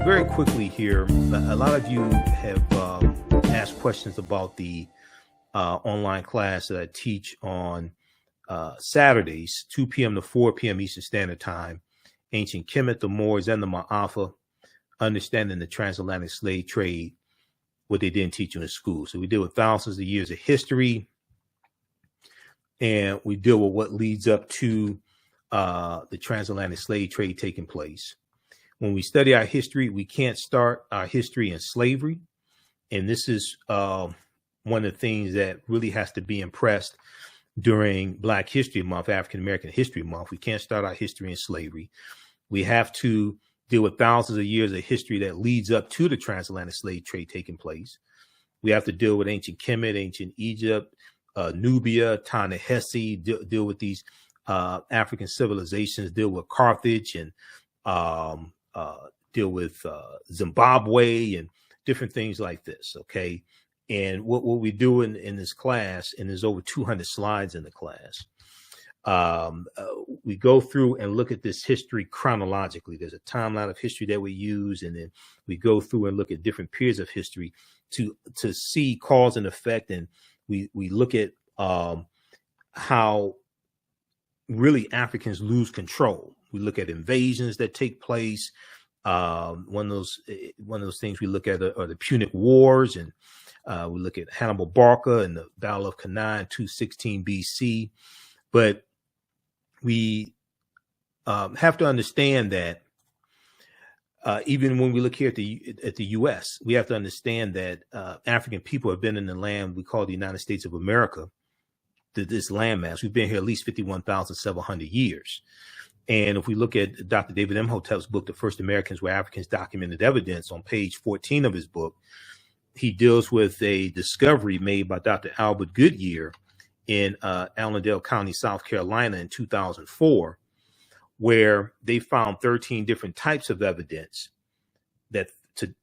very quickly here, a lot of you have asked questions about the online class that I teach on Saturdays, 2 p.m. to 4 p.m. Eastern Standard Time, Ancient Kemet, the Moors, and the Maafa, Understanding the Transatlantic Slave Trade, what they didn't teach you in school. So we deal with thousands of years of history, and we deal with what leads up to the transatlantic slave trade taking place. When we study our history, we can't start our history in slavery. And this is one of the things that really has to be impressed during Black History Month, African American History Month. We can't start our history in slavery. We have to deal with thousands of years of history that leads up to the transatlantic slave trade taking place. We have to deal with ancient Kemet, ancient Egypt, Nubia, Ta-Nehisi, deal with these African civilizations, deal with Carthage, and deal with Zimbabwe and different things like this. Okay. And what we do in this class, and there's over 200 slides in the class, we go through and look at this history chronologically. There's a timeline of history that we use, and then we go through and look at different periods of history to see cause and effect. And we look at how really Africans lose control. We look at invasions that take place. One of those things we look at are the Punic Wars, and we look at Hannibal Barca and the Battle of Cannae in 216 BC. But we have to understand that even when we look here at the U.S., we have to understand that African people have been in the land we call the United States of America, this landmass. We've been here at least 51,700 years. And if we look at Dr. David Imhotep's book, The First Americans Were Africans, Documented Evidence, on page 14 of his book, he deals with a discovery made by Dr. Albert Goodyear in Allendale County, South Carolina in 2004, where they found 13 different types of evidence that to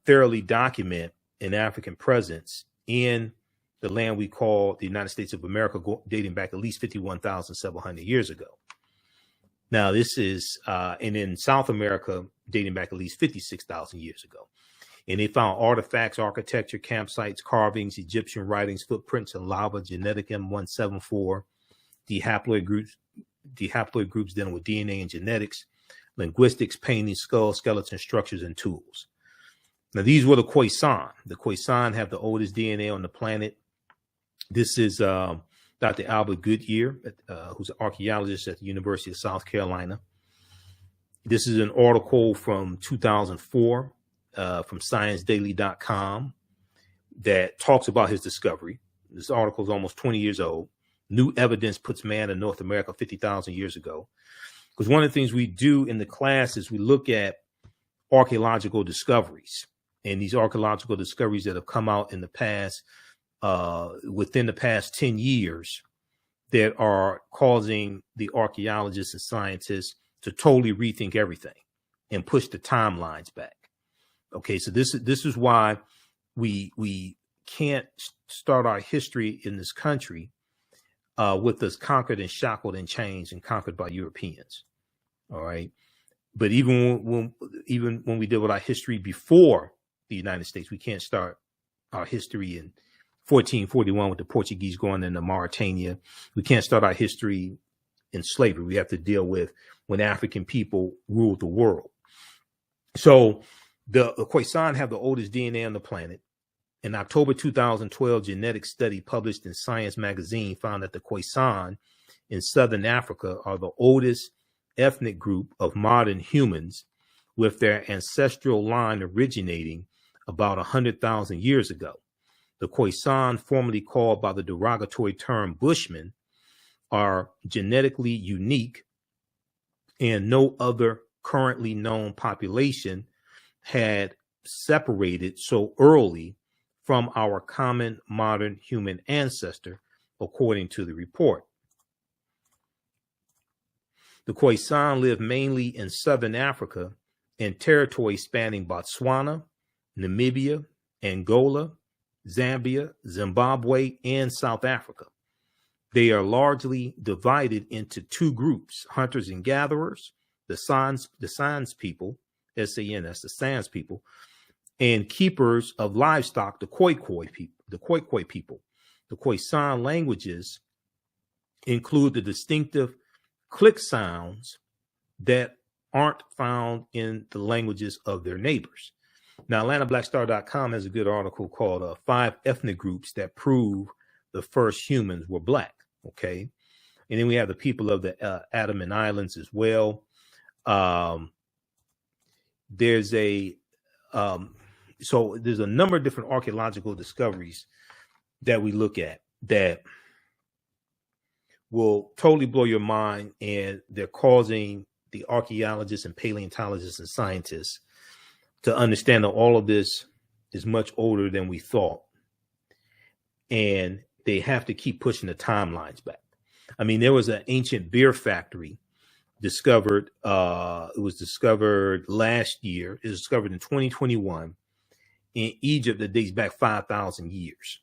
thoroughly document an African presence in the land we call the United States of America, dating back at least 51,700 years ago. Now, this is, and in South America, dating back at least 56,000 years ago. And they found artifacts, architecture, campsites, carvings, Egyptian writings, footprints in lava, genetic M174, dihaploid groups dealing with DNA and genetics, linguistics, paintings, skulls, skeletons, structures, and tools. Now, these were the Khoisan. The Khoisan have the oldest DNA on the planet. This is Dr. Albert Goodyear, who's an archaeologist at the University of South Carolina. This is an article from 2004 from ScienceDaily.com that talks about his discovery. This article is almost 20 years old. New evidence puts man in North America 50,000 years ago. Because one of the things we do in the class is we look at archaeological discoveries, and these archaeological discoveries that have come out in the past, within the past 10 years, that are causing the archaeologists and scientists to totally rethink everything and push the timelines back. Okay, so this is why we can't start our history in this country with us conquered and shackled and changed and conquered by Europeans. All right, but even when we deal with our history before the United States, we can't start our history in 1441 with the Portuguese going into Mauritania. We can't start our history in slavery. We have to deal with when African people ruled the world. So the Khoisan have the oldest DNA on the planet. In October 2012, genetic study published in Science magazine found that the Khoisan in Southern Africa are the oldest ethnic group of modern humans, with their ancestral line originating about 100,000 years ago. The Khoisan, formerly called by the derogatory term Bushmen, are genetically unique, and no other currently known population had separated so early from our common modern human ancestor, according to the report. The Khoisan live mainly in Southern Africa and territories spanning Botswana, Namibia, Angola, Zambia, Zimbabwe, and South Africa. They are largely divided into two groups: hunters and gatherers, the Sans people, S-A-N, that's the Sans people, and keepers of livestock, the Khoikhoi people. The Khoikhoi people. The Khoisan languages include the distinctive click sounds that aren't found in the languages of their neighbors. Now, AtlantaBlackStar.com has a good article called 5 Ethnic Groups That Prove the First Humans Were Black. Okay. And then we have the people of the Andaman Islands as well. There's a number of different archaeological discoveries that we look at that will totally blow your mind, and they're causing the archaeologists and paleontologists and scientists to understand that all of this is much older than we thought, and they have to keep pushing the timelines back. I mean, there was an ancient beer factory discovered. It was discovered last year. It was discovered in 2021 in Egypt that dates back 5,000 years.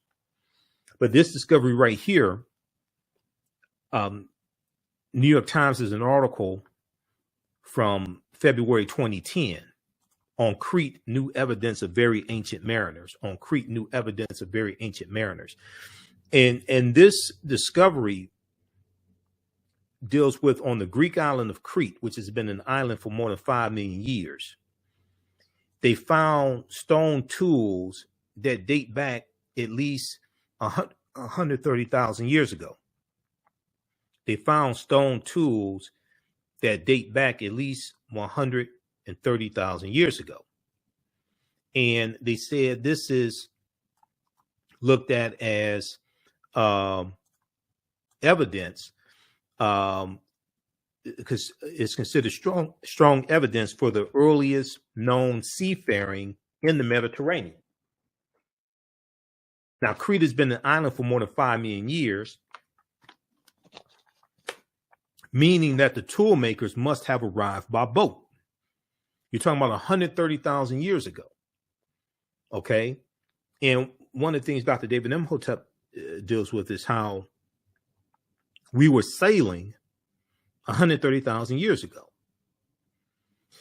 But this discovery right here, New York Times has an article from February 2010 on Crete, new evidence of very ancient mariners. On Crete, new evidence of very ancient mariners. And this discovery deals with on the Greek island of Crete, which has been an island for more than 5 million years. They found stone tools that date back at least 130,000 years ago. They found stone tools that date back at least 130,000 years ago. And they said this is looked at as evidence, because it's considered strong evidence for the earliest known seafaring in the Mediterranean. Now, Crete has been an island for more than 5 million years, meaning that the tool makers must have arrived by boat. You're talking about 130,000 years ago. Okay. And one of the things Dr. David Imhotep deals with is how we were sailing 130,000 years ago.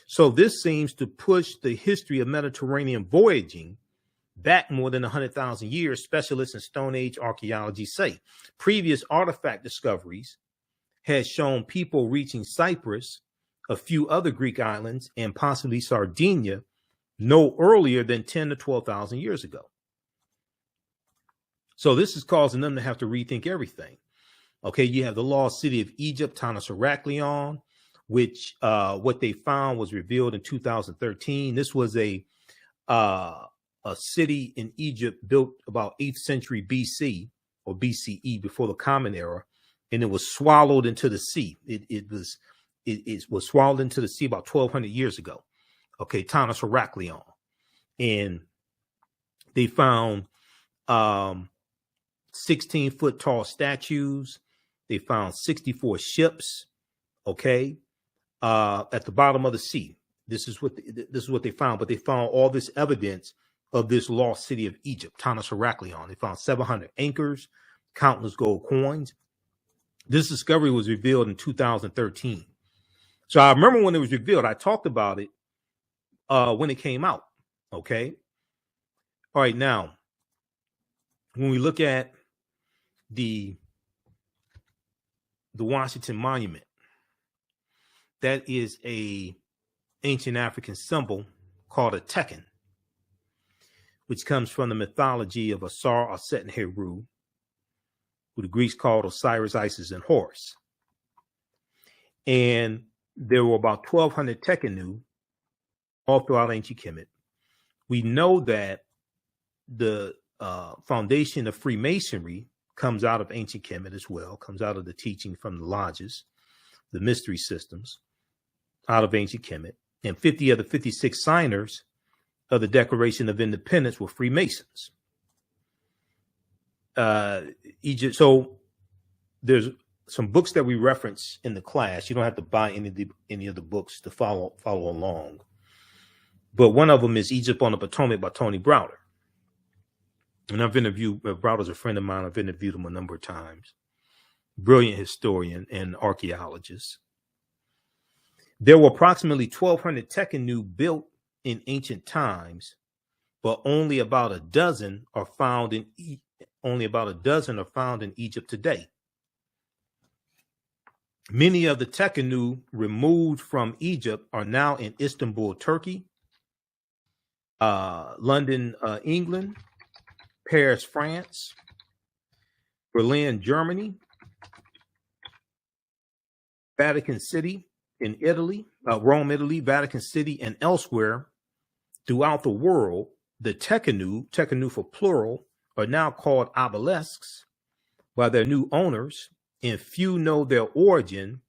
So this seems to push the history of Mediterranean voyaging back more than 100,000 years, specialists in Stone Age archaeology say. Previous artifact discoveries had shown people reaching Cyprus, a few other Greek islands, and possibly Sardinia no earlier than 10 to 12,000 years ago. So this is causing them to have to rethink everything. Okay, you have the lost city of Egypt, Tanis Heraklion, which what they found was revealed in 2013. This was a city in Egypt built about 8th century BC or BCE, before the Common Era, and it was swallowed into the sea. It was swallowed into the sea about 1,200 years ago. Okay, Tanis Heraklion, and they found 16-foot tall statues. They found 64 ships. Okay, at the bottom of the sea. This is what they found. But they found all this evidence of this lost city of Egypt, Tanis Heraklion. They found 700 anchors, countless gold coins. This discovery was revealed in 2013. So I remember when it was revealed, I talked about it when it came out. Okay. All right. Now, when we look at the Washington Monument, that is a ancient African symbol called a Tekken, which comes from the mythology of Asar, Aset, and Heru, who the Greeks called Osiris, Isis, and Horus. And there were about 1,200 Tekkenu all throughout ancient Kemet. We know that the foundation of Freemasonry comes out of ancient Kemet as well, comes out of the teaching from the lodges, the mystery systems, out of ancient Kemet. And 50 of the 56 signers of the Declaration of Independence were Freemasons. Egypt. So there's some books that we reference in the class. You don't have to buy any of the books to follow along. But one of them is Egypt on the Potomac by Tony Browder. And I've interviewed, Browder's a friend of mine. I've interviewed him a number of times. Brilliant historian and archaeologist. There were approximately 1,200 Tekhenu built in ancient times, but only about a dozen are found in Egypt today. Many of the Tekhenu removed from Egypt are now in Istanbul, Turkey, London, England, Paris, France, Berlin, Germany, Vatican City in Italy, Rome, Italy, Vatican City, and elsewhere throughout the world. The Tekhenu for plural, are now called obelisks by their new owners, and few know their origin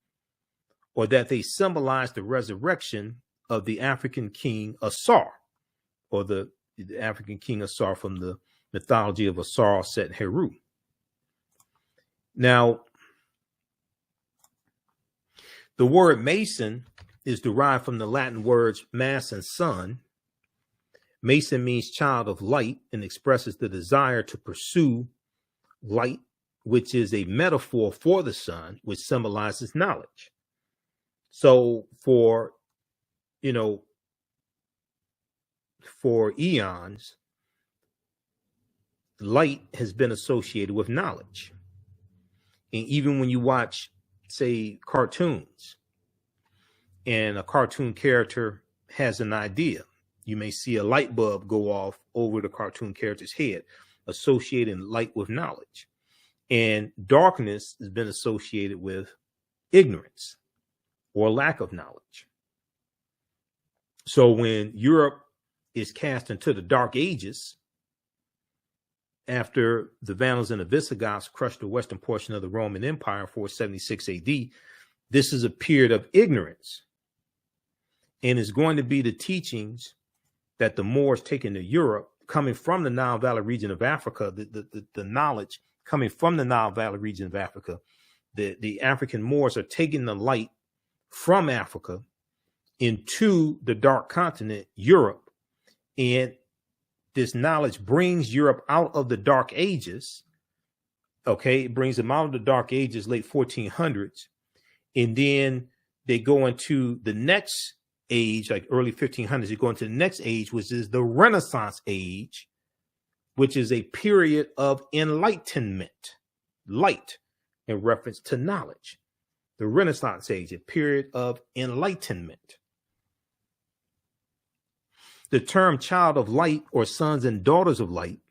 or that they symbolize the resurrection of the African king Asar, or the African king Asar from the mythology of Asar Set Heru. Now, the word Mason is derived from the Latin words mass and sun. Mason means child of light and expresses the desire to pursue light, which is a metaphor for the sun, which symbolizes knowledge. So for eons, light has been associated with knowledge. And even when you watch, say, cartoons, and a cartoon character has an idea, you may see a light bulb go off over the cartoon character's head, associating light with knowledge. And darkness has been associated with ignorance or lack of knowledge. So when Europe is cast into the Dark Ages, after the Vandals and the Visigoths crushed the western portion of the Roman Empire in 476 AD, this is a period of ignorance. And it's going to be the teachings that the Moors taken to Europe, coming from the Nile Valley region of Africa, the knowledge coming from the Nile Valley region of Africa. The African Moors are taking the light from Africa into the dark continent, Europe. And this knowledge brings Europe out of the Dark Ages. Okay, it brings them out of the Dark Ages, late 1400s. And then they go into the next age, like early 1500s, they go into the next age, which is the Renaissance age, which is a period of enlightenment, light in reference to knowledge. The Renaissance age, a period of enlightenment. The term child of light or sons and daughters of light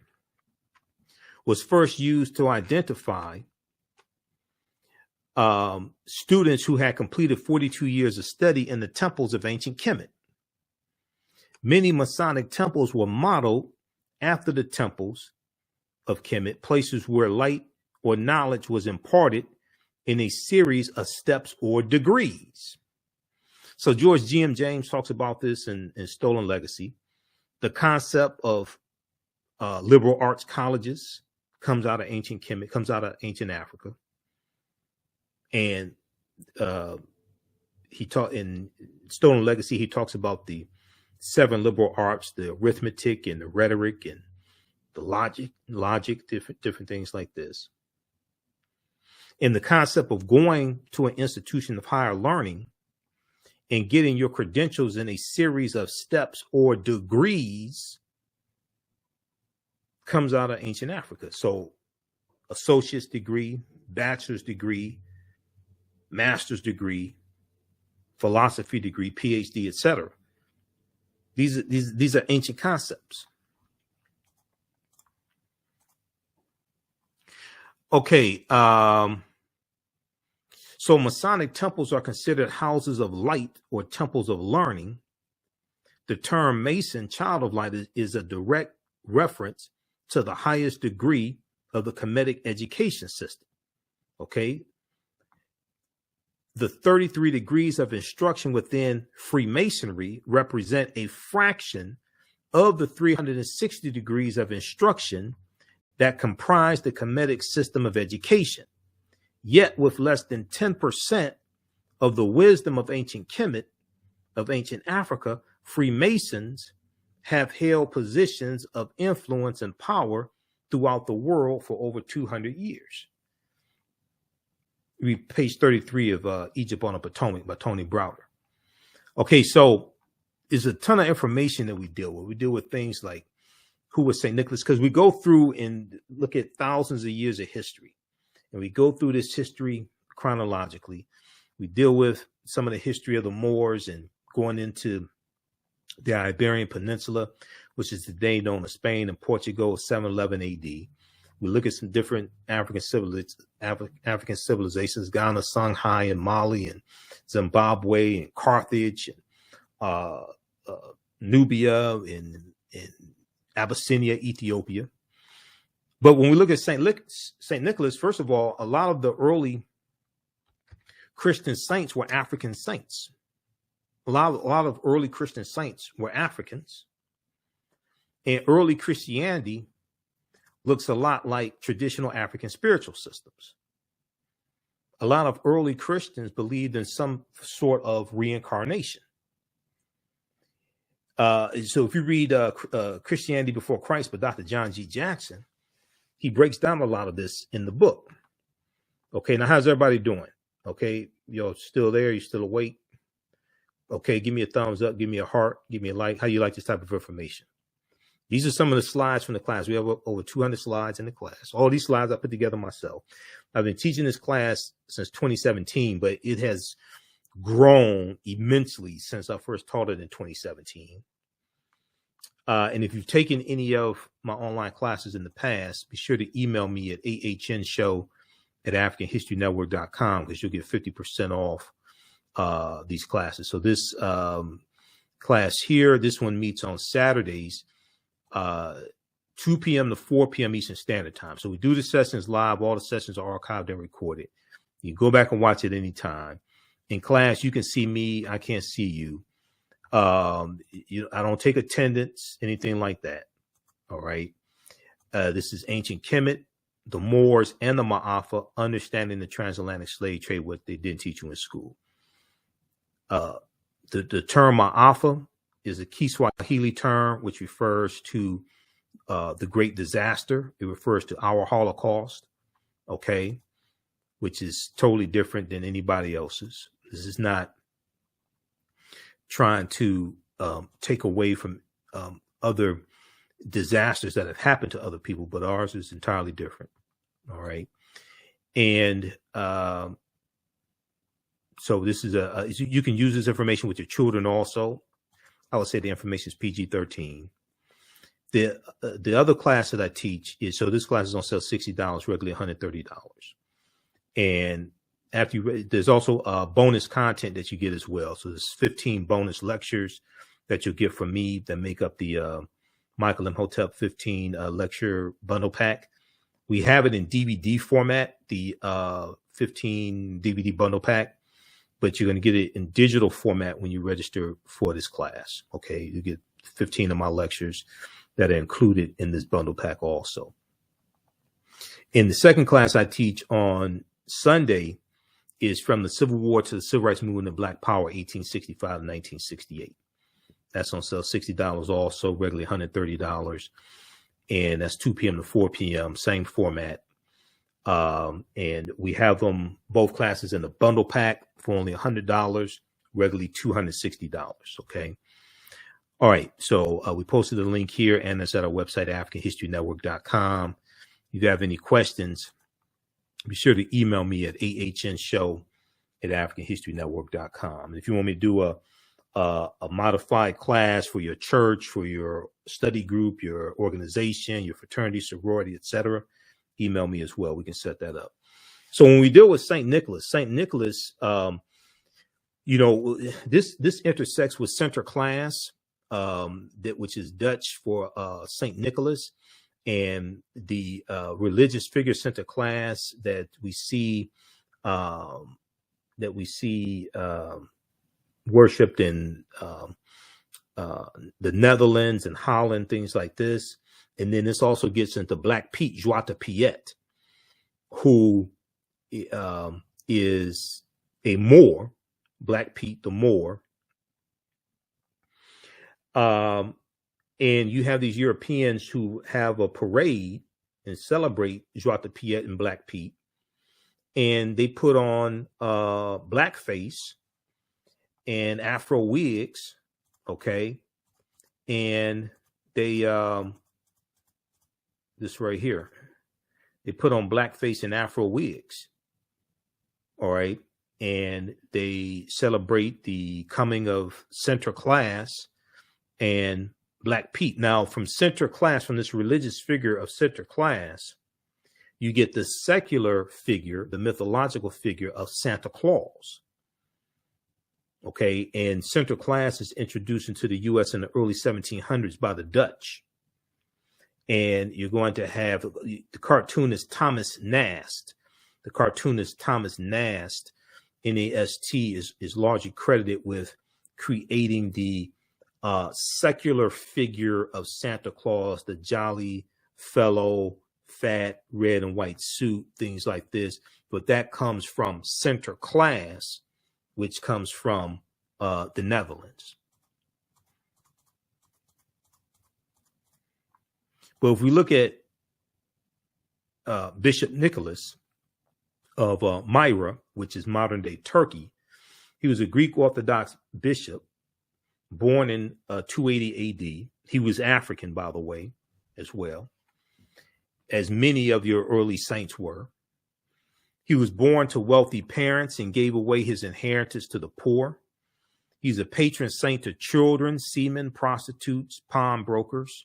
was first used to identify students who had completed 42 years of study in the temples of ancient Kemet. Many Masonic temples were modeled after the temples of Kemet, places where light or knowledge was imparted in a series of steps or degrees. So George G.M. James talks about this in Stolen Legacy. The concept of liberal arts colleges comes out of ancient Kemet, comes out of ancient Africa. And he taught in Stolen Legacy, he talks about the 7 liberal arts, the arithmetic and the rhetoric and the logic, different things like this. And the concept of going to an institution of higher learning and getting your credentials in a series of steps or degrees comes out of ancient Africa. So associate's degree, bachelor's degree, master's degree, philosophy degree, PhD, etc. These are ancient concepts. Okay, so Masonic temples are considered houses of light or temples of learning. The term Mason, child of light, is a direct reference to the highest degree of the Kemetic education system. Okay. The 33 degrees of instruction within Freemasonry represent a fraction of the 360 degrees of instruction that comprise the Kemetic system of education. Yet with less than 10% of the wisdom of ancient Kemet, of ancient Africa, Freemasons have held positions of influence and power throughout the world for over 200 years. Read page 33 of Egypt on the Potomac by Tony Browder. Okay, so there's a ton of information that we deal with. We deal with things like who was St. Nicholas, because we go through and look at thousands of years of history. And we go through this history chronologically. We deal with some of the history of the Moors and going into the Iberian Peninsula, which is today known as Spain and Portugal, 711 AD. We look at some different African civilizations, Ghana, Songhai, and Mali, and Zimbabwe, and Carthage, and Nubia, and Abyssinia, Ethiopia. But when we look at St. Nicholas, first of all, a lot of the early Christian saints were African saints. A lot of early Christian saints were Africans. And early Christianity looks a lot like traditional African spiritual systems. A lot of early Christians believed in some sort of reincarnation. So if you read Christianity Before Christ by Dr. John G. Jackson, he breaks down a lot of this in the book. Okay, now how's everybody doing? Okay, you're still there? You still awake? Okay, give me a thumbs up, give me a heart, give me a like. How you like this type of information? These are some of the slides from the class. We have over 200 slides in the class. All these slides I put together myself. I've been teaching this class since 2017, but it has grown immensely since I first taught it in 2017. And if you've taken any of my online classes in the past, be sure to email me at ahnshow@africanhistorynetwork.com, because you'll get 50% off these classes. So this class here, this one meets on Saturdays, 2 p.m. to 4 p.m. Eastern Standard Time. So we do the sessions live. All the sessions are archived and recorded. You can go back and watch it anytime. In class, you can see me. I can't see you. I don't take attendance, anything like that. All right. This is ancient Kemet, the Moors, and the Maafa, understanding the transatlantic slave trade, what they didn't teach you in school. The term Maafa is a Kiswahili term which refers to the Great Disaster. It refers to our Holocaust, okay, which is totally different than anybody else's. This is not trying to take away from other disasters that have happened to other people, but ours is entirely different. All right. And so this is you can use this information with your children also. I would say the information is PG-13. The other class that I teach is, so this class is on sale $60, regularly $130. And after there's also bonus content that you get as well. So there's 15 bonus lectures that you'll get from me that make up the Michael Imhotep 15 lecture bundle pack. We have it in DVD format, the 15 DVD bundle pack, but you're going to get it in digital format when you register for this class. Okay, you get 15 of my lectures that are included in this bundle pack also. In the second class I teach on Sunday is From the Civil War to the Civil Rights Movement of Black Power, 1865 to 1968. That's on sale $60 also, regularly $130. And that's 2 p.m. to 4 p.m., same format. And we have them, both classes, in the bundle pack for only $100, regularly $260. Okay. All right. So we posted a link here, and it's at our website, AfricanHistoryNetwork.com. If you have any questions, be sure to email me at ahnshow@AfricanHistoryNetwork.com. And if you want me to do a modified class for your church, for your study group, your organization, your fraternity, sorority, etc., email me as well. We can set that up. So when we deal with St. Nicholas, this intersects with Sinterklaas, which is Dutch for St. Nicholas, and the religious figure Sinterklaas that we see worshipped in the Netherlands and Holland, things like this. And then this also gets into Black Pete, Zwarte Piet, who is a Moor, Black Pete the Moor. And you have these Europeans who have a parade and celebrate Zwarte Piet and Black Pete. And they put on blackface, and Afro wigs, okay, and they this right here, they put on blackface and Afro wigs, all right, and they celebrate the coming of Sinterklaas and Black Pete. Now, from Sinterklaas, from this religious figure of Sinterklaas, you get the secular figure, the mythological figure of Santa Claus. Okay, and Sinterklaas is introduced into the U.S. in the early 1700s by the Dutch. And you're going to have the cartoonist Thomas Nast. The cartoonist Thomas Nast, N-A-S-T, is largely credited with creating the secular figure of Santa Claus, the jolly fellow, fat, red and white suit, things like this. But that comes from Sinterklaas, which comes from the Netherlands. But if we look at Bishop Nicholas of Myra, which is modern day Turkey, he was a Greek Orthodox bishop born in 280 AD. He was African, by the way, as well, as many of your early saints were. He was born to wealthy parents and gave away his inheritance to the poor. He's a patron saint to children, seamen, prostitutes, pawnbrokers.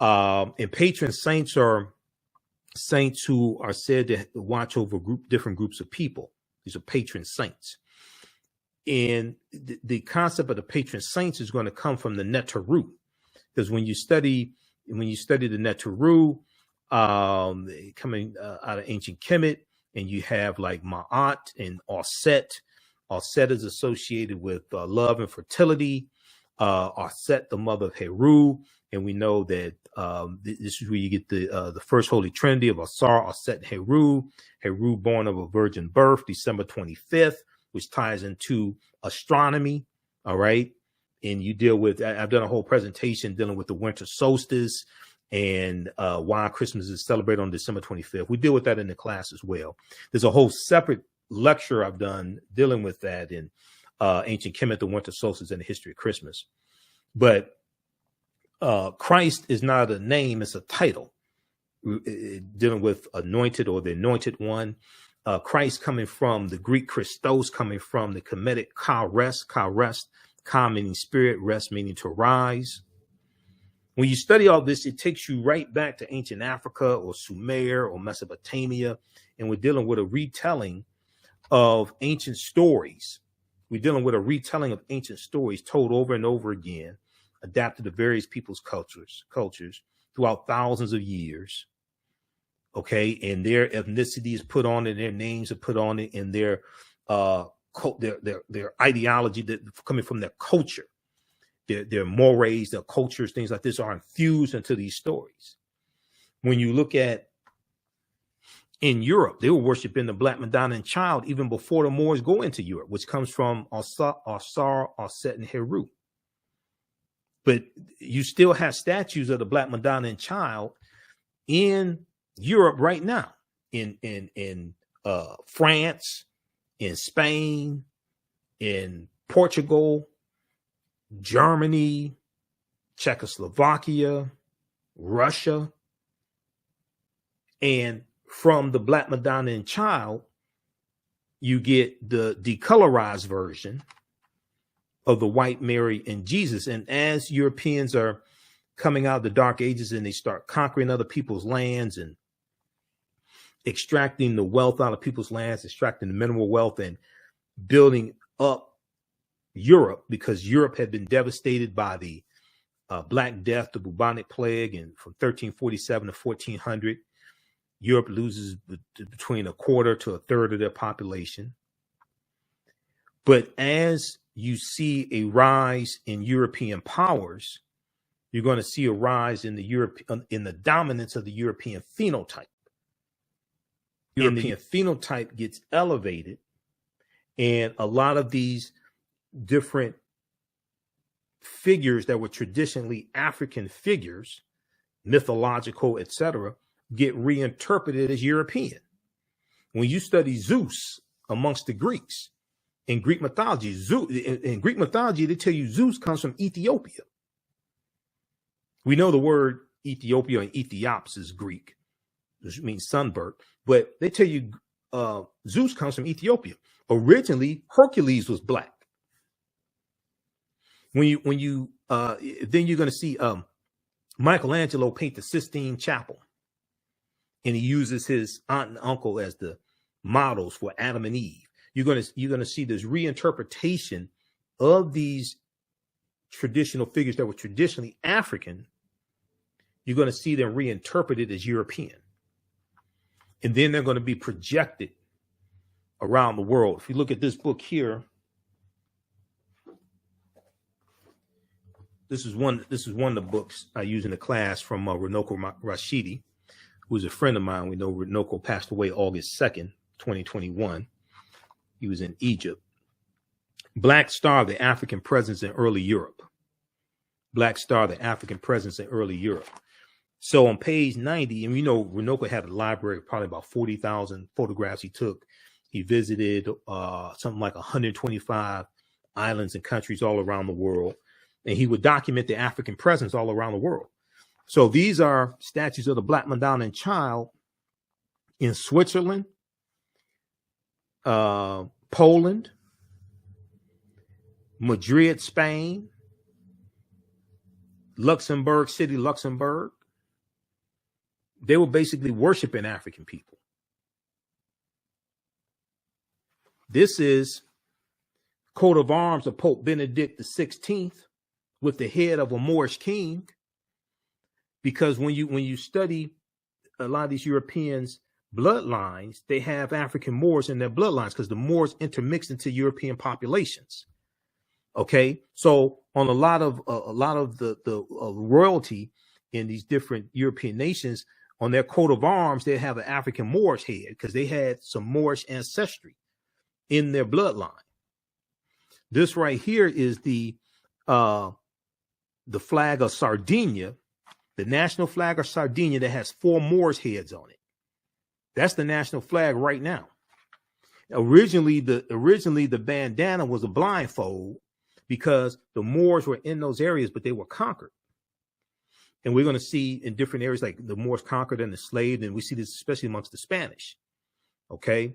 And patron saints are saints who are said to watch over different groups of people. These are patron saints. And the concept of the patron saints is going to come from the Neteru, because when you study the Neteru, coming out of ancient Kemet, and you have like Ma'at and Auset. Auset is associated with love and fertility. Auset, the mother of Heru, and we know that this is where you get the first Holy Trinity of Asar, Auset, and Heru. Heru, born of a virgin birth, December 25th, which ties into astronomy. All right, and you deal with. I've done a whole presentation dealing with the winter solstice and why Christmas is celebrated on December 25th. We deal with that in the class as well. There's a whole separate lecture I've done dealing with that in ancient Kemet, the winter solstice, and the history of Christmas. But Christ is not a name, it's a title. Dealing with anointed or the anointed one. Christ coming from the Greek Christos, coming from the Kemetic ka rest, ka meaning spirit, rest meaning to rise. When you study all this, it takes you right back to ancient Africa or Sumer or Mesopotamia, and we're dealing with a retelling of ancient stories. We're dealing with a retelling of ancient stories told over and over again, adapted to various people's cultures throughout thousands of years. Okay, and their ethnicity is put on it, their names are put on it, and their ideology that coming from their culture. Their mores, their cultures, things like this are infused into these stories. When you look at in Europe, they were worshiping the Black Madonna and Child even before the Moors go into Europe, which comes from Asar, Auset, and Heru. But you still have statues of the Black Madonna and Child in Europe right now, in France, in Spain, in Portugal, Germany, Czechoslovakia, Russia. And from the Black Madonna and Child, you get the decolorized version of the white Mary and Jesus. And as Europeans are coming out of the Dark Ages and they start conquering other people's lands and extracting the wealth out of people's lands, extracting the mineral wealth and building up Europe, because Europe had been devastated by the Black Death, the bubonic plague, and from 1347 to 1400, Europe loses between a quarter to a third of their population. But as you see a rise in European powers, you're going to see a rise in the dominance of the European phenotype. European phenotype gets elevated, and a lot of these different figures that were traditionally African figures, mythological, etc., get reinterpreted as European. When you study Zeus amongst the Greeks, In Greek mythology, in Greek mythology, they tell you Zeus comes from Ethiopia. We know the word Ethiopia and Ethiops is Greek, which means sunburnt, but they tell you Zeus comes from Ethiopia. Originally, Hercules was black. Then you're going to see Michelangelo paint the Sistine Chapel, and he uses his aunt and uncle as the models for Adam and Eve. You're going to see this reinterpretation of these traditional figures that were traditionally African. You're going to see them reinterpreted as European, and then they're going to be projected around the world. If you look at this book here, this is one of the books I use in the class from Runoko Rashidi, who's a friend of mine. We know Runoko passed away August 2nd, 2021. He was in Egypt. Black Star, the African presence in early Europe. Black Star, the African presence in early Europe. So on page 90, and we know Runoko had a library of probably about 40,000 photographs he took. He visited something like 125 islands and countries all around the world. And he would document the African presence all around the world. So these are statues of the Black Madonna and Child in Switzerland, Poland, Madrid, Spain, Luxembourg City, Luxembourg. They were basically worshiping African people. This is coat of arms of Pope Benedict XVI with the head of a Moorish king. Because when you study a lot of these Europeans' bloodlines, they have African Moors in their bloodlines because the Moors intermixed into European populations. Okay, so on a lot of the royalty in these different European nations, on their coat of arms, they have an African Moorish head because they had some Moorish ancestry in their bloodline. This right here is the flag of Sardinia, the national flag of Sardinia that has 4 Moors heads on it. That's the national flag right now. Originally, the bandana was a blindfold because the Moors were in those areas, but they were conquered. And we're going to see in different areas, like the Moors conquered and enslaved, and we see this especially amongst the Spanish. Okay.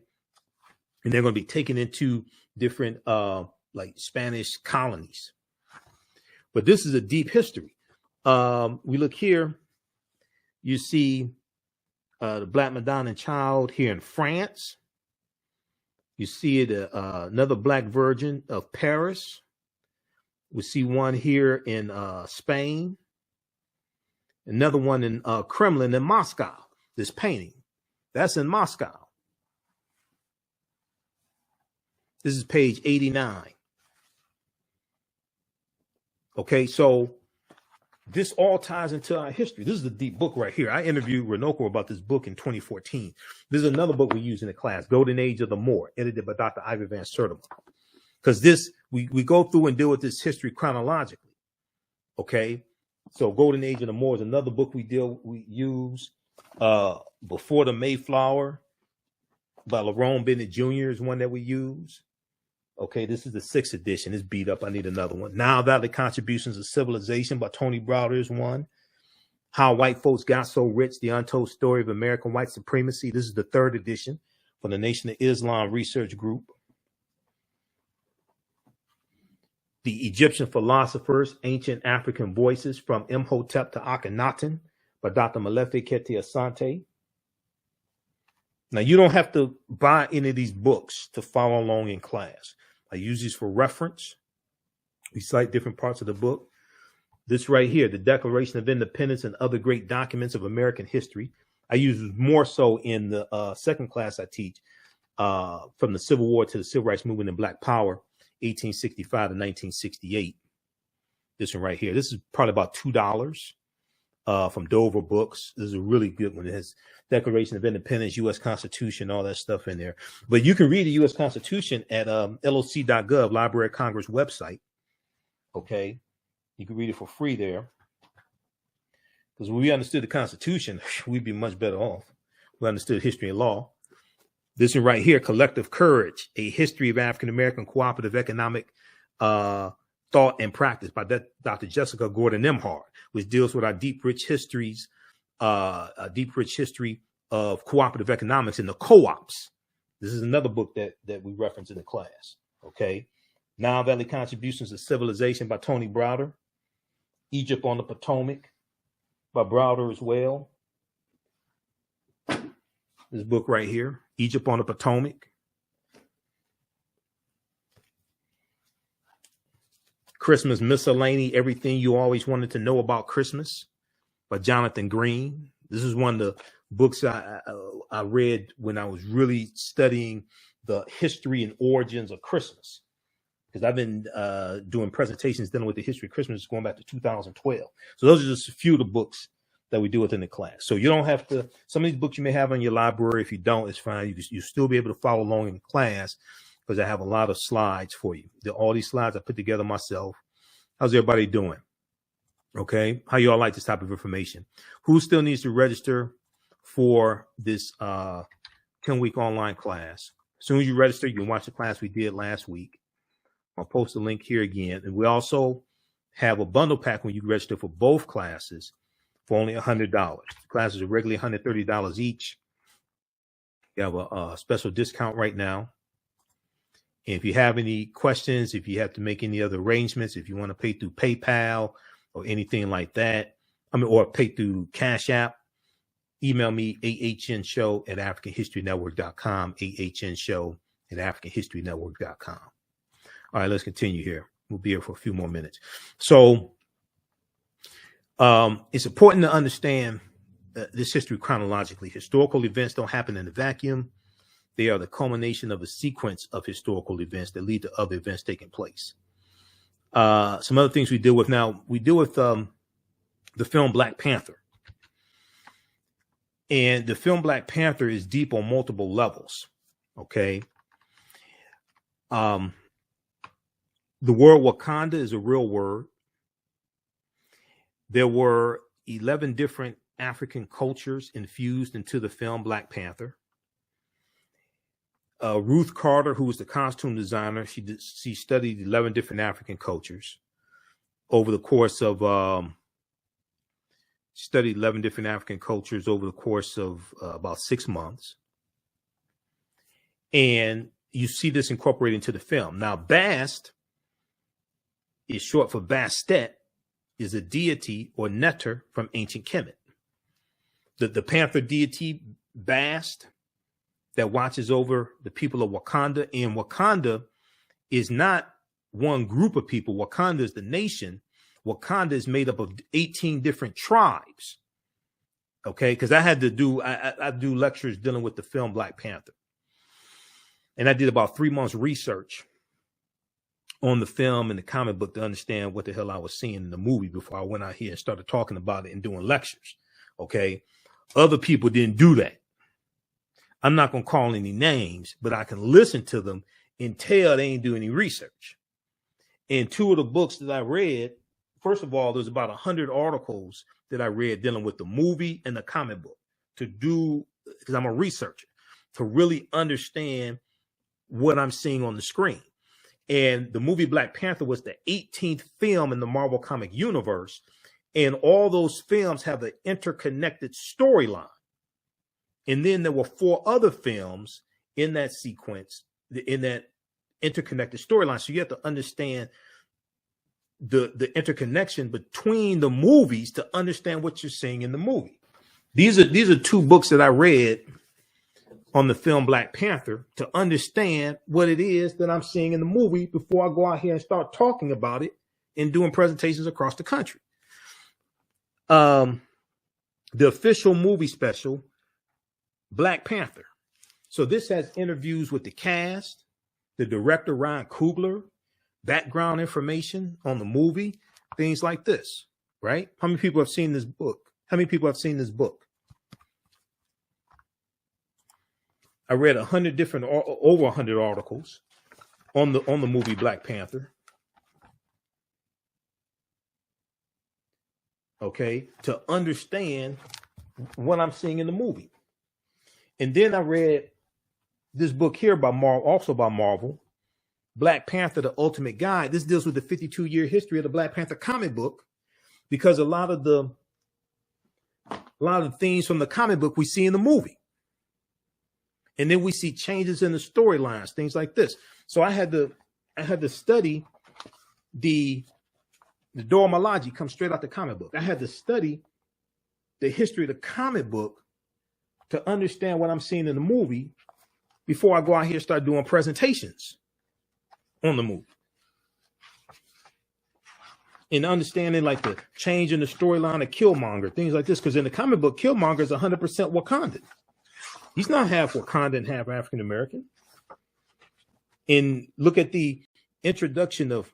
And they're going to be taken into different like Spanish colonies. But this is a deep history. We look here, you see the Black Madonna and Child here in France. You see it, another Black Virgin of Paris. We see one here in Spain. Another one in Kremlin in Moscow. This painting, that's in Moscow. This is page 89. Okay, so this all ties into our history. This is a deep book right here. I interviewed Runoko about this book in 2014. This is another book we use in the class, Golden Age of the Moor, edited by Dr. Ivy Van Sertima. Because this, we go through and deal with this history chronologically. Okay, so Golden Age of the Moor is another book we use. Before the Mayflower by Lerone Bennett Jr. is one that we use. Okay, this is the 6th edition. It's beat up. I need another one. Now Valley Contributions of Civilization by Tony Browder is one. How White Folks Got So Rich, The Untold Story of American White Supremacy. This is the 3rd edition from the Nation of Islam Research Group. The Egyptian Philosophers, Ancient African Voices from Imhotep to Akhenaten by Dr. Malefe Kete Asante. Now, you don't have to buy any of these books to follow along in class. I use these for reference. We cite different parts of the book. This right here, the Declaration of Independence and Other Great Documents of American History. I use it more so in the second class I teach, from the Civil War to the Civil Rights Movement and Black Power, 1865 to 1968. This one right here. This is probably about $2 from Dover Books. This is a really good one. It has Declaration of Independence, U.S. Constitution, all that stuff in there. But you can read the U.S. Constitution at loc.gov, Library of Congress website. Okay. You can read it for free there. Because when we understood the Constitution, we'd be much better off. We understood history and law. This one right here, Collective Courage, A History of African American Cooperative Economic Thought and Practice by Dr. Jessica Gordon Nimhart, which deals with our deep, rich history of cooperative economics and the co-ops. This is another book that we reference in the class. Okay. Nile Valley Contributions to Civilization by Tony Browder. Egypt on the Potomac by Browder as well. This book right here, Egypt on the Potomac. Christmas Miscellany, Everything You Always Wanted to Know About Christmas by Jonathan Green. This is one of the books I read when I was really studying the history and origins of Christmas, because I've been doing presentations dealing with the history of Christmas going back to 2012. So those are just a few of the books that we do within the class. So you don't have to, some of these books you may have in your library. If you don't, it's fine. You still be able to follow along in the class because I have a lot of slides for you. All these slides I put together myself. How's everybody doing? Okay. How you all like this type of information? Who still needs to register for this 10-week online class? As soon as you register, you can watch the class we did last week. I'll post a link here again. And we also have a bundle pack when you register for both classes for only $100. The classes are regularly $130 each. You have a special discount right now. And if you have any questions, if you have to make any other arrangements, if you want to pay through PayPal or anything like that, or pay through Cash App, email me ahnshow@africanhistorynetwork.com, ahnshow@africanhistorynetwork.com. All right, let's continue here. We'll be here for a few more minutes. So it's important to understand this history chronologically. Historical events don't happen in a vacuum. They are the culmination of a sequence of historical events that lead to other events taking place. Some other things we deal with now, we deal with the film Black Panther. And the film Black Panther is deep on multiple levels. Okay. The word Wakanda is a real word. There were 11 different African cultures infused into the film Black Panther. Ruth Carter, who was the costume designer, she studied 11 different African cultures over the course of about 6 months. And you see this incorporated into the film. Now, Bast is short for Bastet, is a deity or neter from ancient Kemet. The Panther deity Bast that watches over the people of Wakanda. And Wakanda is not one group of people. Wakanda is the nation. Wakanda is made up of 18 different tribes. Okay, because I had to do I do lectures dealing with the film Black Panther. And I did about 3 months research on the film and the comic book to understand what the hell I was seeing in the movie before I went out here and started talking about it and doing lectures. Okay. Other people didn't do that. I'm not going to call any names, but I can listen to them and tell they ain't doing any research. And 2 of the books that I read, first of all, there's about 100 articles that I read dealing with the movie and the comic book because I'm a researcher, to really understand what I'm seeing on the screen. And the movie Black Panther was the 18th film in the Marvel comic universe. And all those films have an interconnected storyline. And then there were 4 other films in that sequence, in that interconnected storyline. So you have to understand the interconnection between the movies to understand what you're seeing in the movie. These are 2 books that I read on the film Black Panther to understand what it is that I'm seeing in the movie before I go out here and start talking about it and doing presentations across the country. The official movie special, Black Panther. So this has interviews with the cast, the director, Ryan Coogler, background information on the movie, things like this, right? How many people have seen this book? I read over 100 articles on the movie Black Panther. Okay, to understand what I'm seeing in the movie. And then I read this book here by Marvel, also by Marvel, Black Panther, The Ultimate Guide. This deals with the 52-year history of the Black Panther comic book, because a lot of the themes from the comic book we see in the movie. And then we see changes in the storylines, things like this. So I had to study the Dora Milaje comes straight out the comic book. I had to study the history of the comic book to understand what I'm seeing in the movie before I go out here and start doing presentations on the movie. And understanding like the change in the storyline of Killmonger, things like this. Because in the comic book, Killmonger is 100% Wakandan. He's not half Wakandan, half African American. And look at the introduction of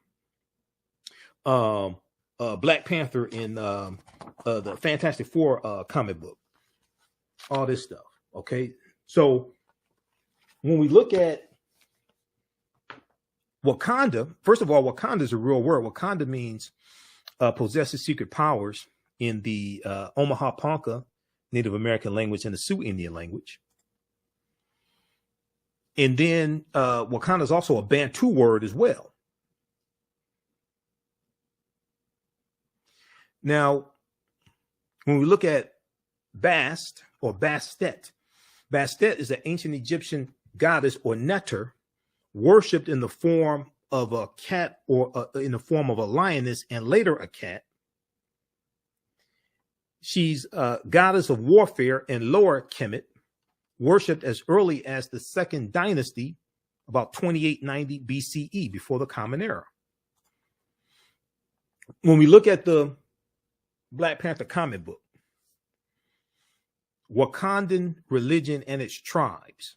Black Panther in the Fantastic Four comic book. All this stuff. Okay. So when we look at Wakanda, first of all, Wakanda is a real word. Wakanda means possesses secret powers in the Omaha Ponca Native American language and the Sioux Indian language. And then Wakanda is also a Bantu word as well. Now, when we look at Bast or Bastet, Bastet is an ancient Egyptian goddess or neter worshipped in the form of a cat or in the form of a lioness and later a cat. She's a goddess of warfare in Lower Kemet, worshipped as early as the Second Dynasty, about 2890 BCE, before the Common Era. When we look at the Black Panther comic book, Wakandan religion and its tribes.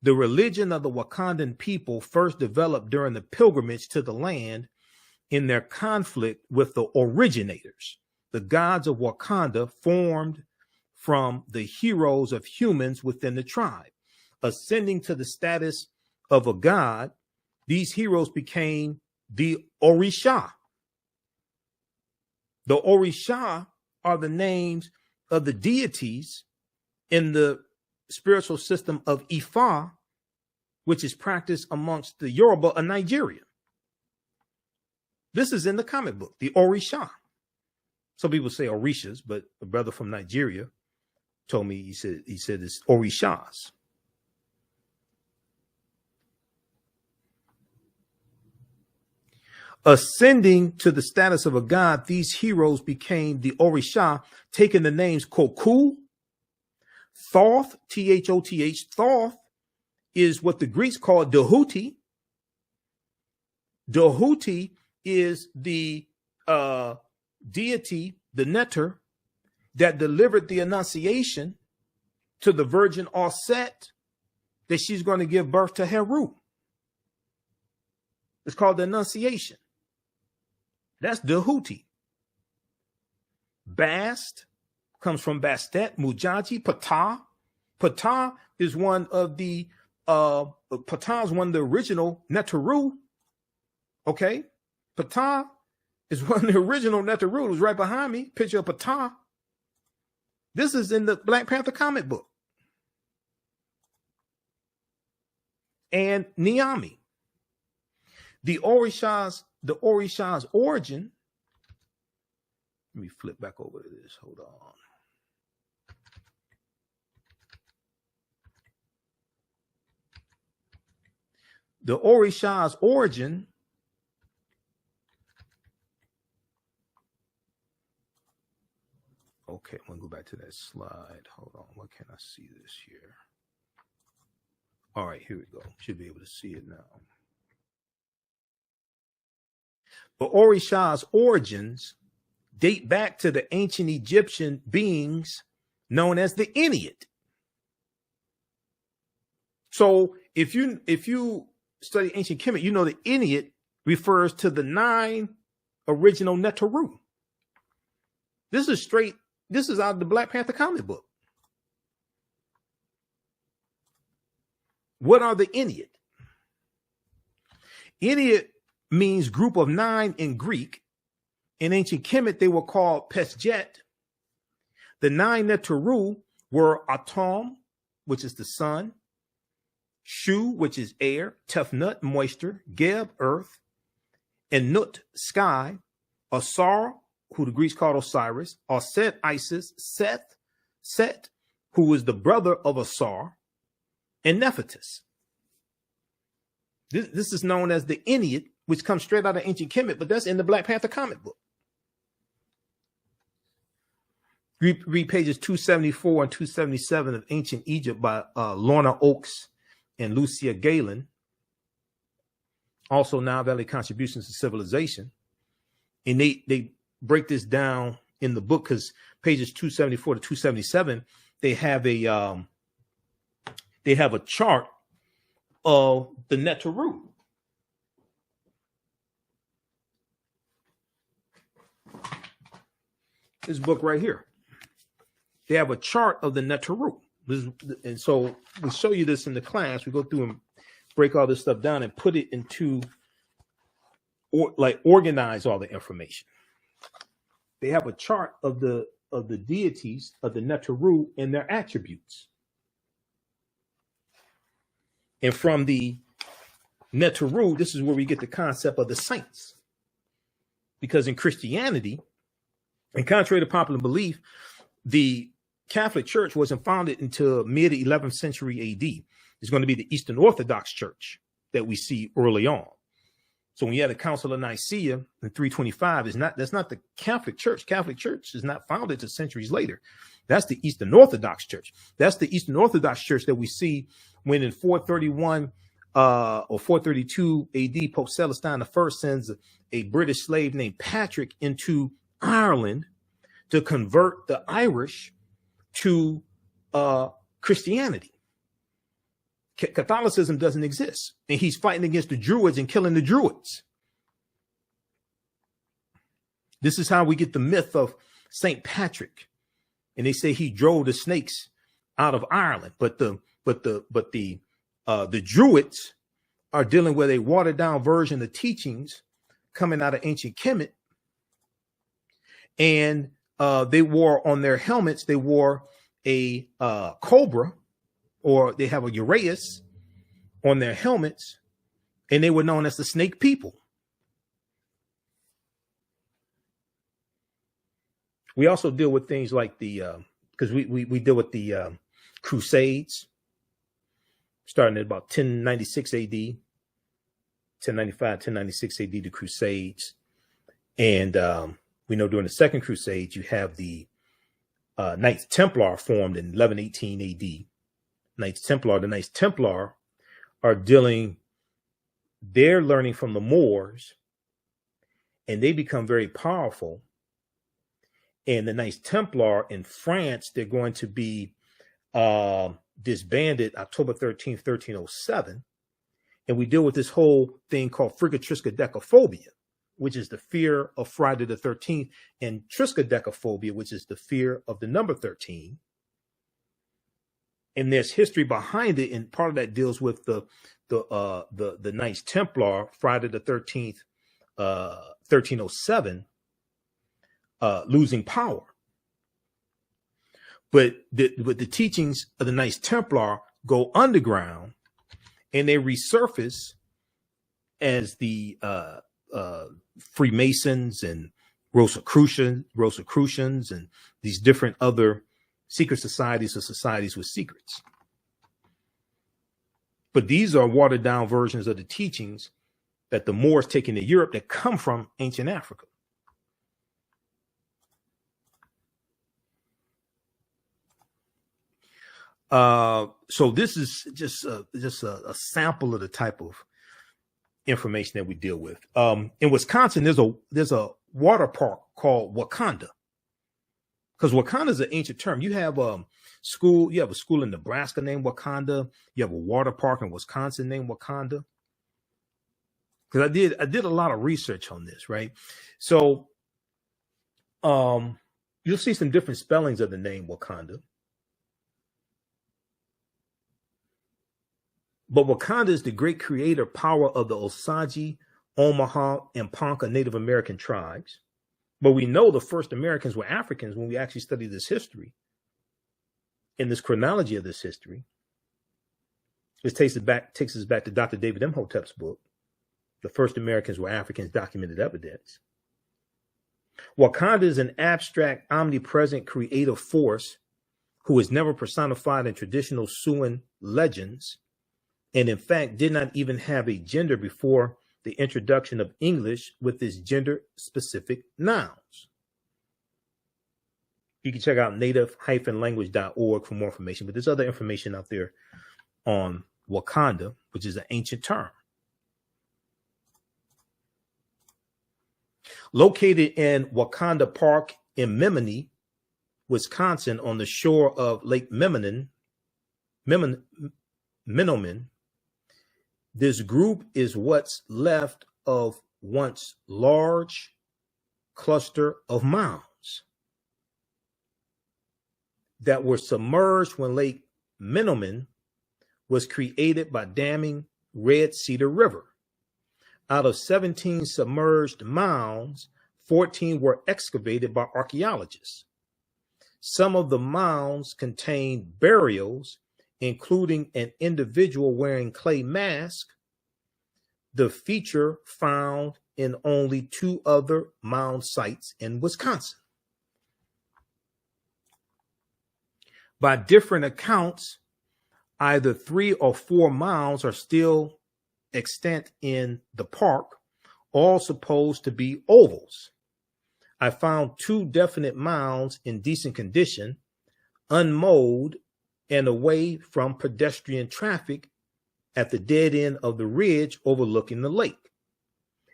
The religion of the Wakandan people first developed during the pilgrimage to the land in their conflict with the originators. The gods of Wakanda formed from the heroes of humans within the tribe. Ascending to the status of a god, these heroes became the Orisha. The Orisha are the names of the deities in the spiritual system of Ifa, which is practiced amongst the Yoruba of Nigeria. This is in the comic book, the Orisha. Some people say Orishas, but a brother from Nigeria told me, he said it's Orishas. Ascending to the status of a god, these heroes became the Orisha, taking the names Koku, Thoth, Thoth. Thoth is what the Greeks call Dahuti. Dahuti is the deity, the neter, that delivered the Annunciation to the Virgin Auset that she's going to give birth to Heru. It's called the Annunciation. That's Dahuti. Bast comes from Bastet, Mujaji, Ptah. Ptah is one of the Ptah is one of the original Neteru. Okay, Ptah is one of the original Neteru. It was right behind me. Picture of Ptah. This is in the Black Panther comic book. And Niami. The Orisha's origin. Let me flip back over to this. Hold on. The Orisha's origin okay, I'm going to go back to that slide. Hold on. What can I see this here? All right, here we go. Should be able to see it now. The Orisha's origins date back to the ancient Egyptian beings known as the Inuit. So if you study ancient Kemet, you know the Inuit refers to the 9 original Neteru. This is out of the Black Panther comic book. What are the Inuit? Inuit means group of 9 in Greek. In ancient Kemet, they were called Pesjet. The 9 Neteru were Atum, which is the sun, Shu, which is air, Tefnut, moisture, Geb, earth, and Nut, sky, Asar, who the Greeks called Osiris, Aset, Isis, Seth, Set, who was the brother of Asar, and Nephthys. This is known as the Ennead, which comes straight out of ancient Kemet, but that's in the Black Panther comic book. Read pages 274 and 277 of Ancient Egypt by Lorna Oakes and Lucia Galen. Also Nile Valley Contributions to Civilization. And they break this down in the book, because pages 274 to 277, they have a chart of the Neteru. This book right here. They have a chart of the Neteru. And so we show you this in the class. We go through and break all this stuff down and put it into, or like organize all the information. They have a chart of the deities of the Neteru and their attributes. And from the Neteru, this is where we get the concept of the saints. Because in Christianity, and contrary to popular belief, the Catholic Church wasn't founded until mid 11th century AD. It's going to be the Eastern Orthodox Church that we see early on. So when you had the Council of Nicaea in 325, that's not the Catholic Church. Catholic Church is not founded until centuries later. That's the Eastern Orthodox Church. That's the Eastern Orthodox Church that we see when in 431 or 432 AD, Pope Celestine I sends a British slave named Patrick into Ireland to convert the Irish to Christianity. Catholicism doesn't exist, and he's fighting against the Druids and killing the Druids. This is how we get the myth of Saint Patrick, and they say he drove the snakes out of Ireland. But the Druids are dealing with a watered down version of teachings coming out of ancient Kemet, and they wore on their helmets, they wore a cobra, or they have a uraeus on their helmets, and they were known as the snake people. We also deal with things like because we deal with the Crusades, starting at about 1096 AD, 1095, 1096 AD, the Crusades. And we know during the Second Crusade, you have the Knights Templar formed in 1118 AD. The Knights Templar are they're learning from the Moors, and they become very powerful. And the Knights Templar in France, they're going to be disbanded October 13th, 1307. And we deal with this whole thing called frigatriskaidekaphobia, which is the fear of Friday the 13th, and triskaidekaphobia, which is the fear of the number 13. And there's history behind it, and part of that deals with the Knights Templar, Friday the 13th, 1307, losing power. But the teachings of the Knights Templar go underground, and they resurface as the Freemasons and Rosicrucians and these different other secret societies or societies with secrets. But these are watered down versions of the teachings that the Moors take into Europe that come from ancient Africa. So this is just a sample of the type of information that we deal with. In Wisconsin, there's a water park called Wakanda, because Wakanda is an ancient term. You have a school in Nebraska named Wakanda. You have a water park in Wisconsin named Wakanda. Because I did a lot of research on this, right? So you'll see some different spellings of the name Wakanda. But Wakanda is the great creator power of the Osage, Omaha, and Ponca Native American tribes. But we know the first Americans were Africans when we actually study this history, in this chronology of this history. This takes us back to Dr. David Imhotep's book, The First Americans Were Africans, Documented Evidence. Wakanda is an abstract, omnipresent, creative force who is never personified in traditional Siouan legends, and in fact did not even have a gender before the introduction of English with its gender-specific nouns. You can check out native-language.org for more information, but there's other information out there on Wakanda, which is an ancient term. Located in Wakanda Park in Menominee, Wisconsin, on the shore of Lake Menominee, this group is what's left of once large cluster of mounds that were submerged when Lake Menominee was created by damming Red Cedar River. Out of 17 submerged mounds, 14 were excavated by archaeologists. Some of the mounds contain burials, including an individual wearing clay mask, the feature found in only 2 other mound sites in Wisconsin. By different accounts, either 3 or 4 mounds are still extant in the park, all supposed to be ovals. I found 2 definite mounds in decent condition, unmowed and away from pedestrian traffic at the dead end of the ridge overlooking the lake.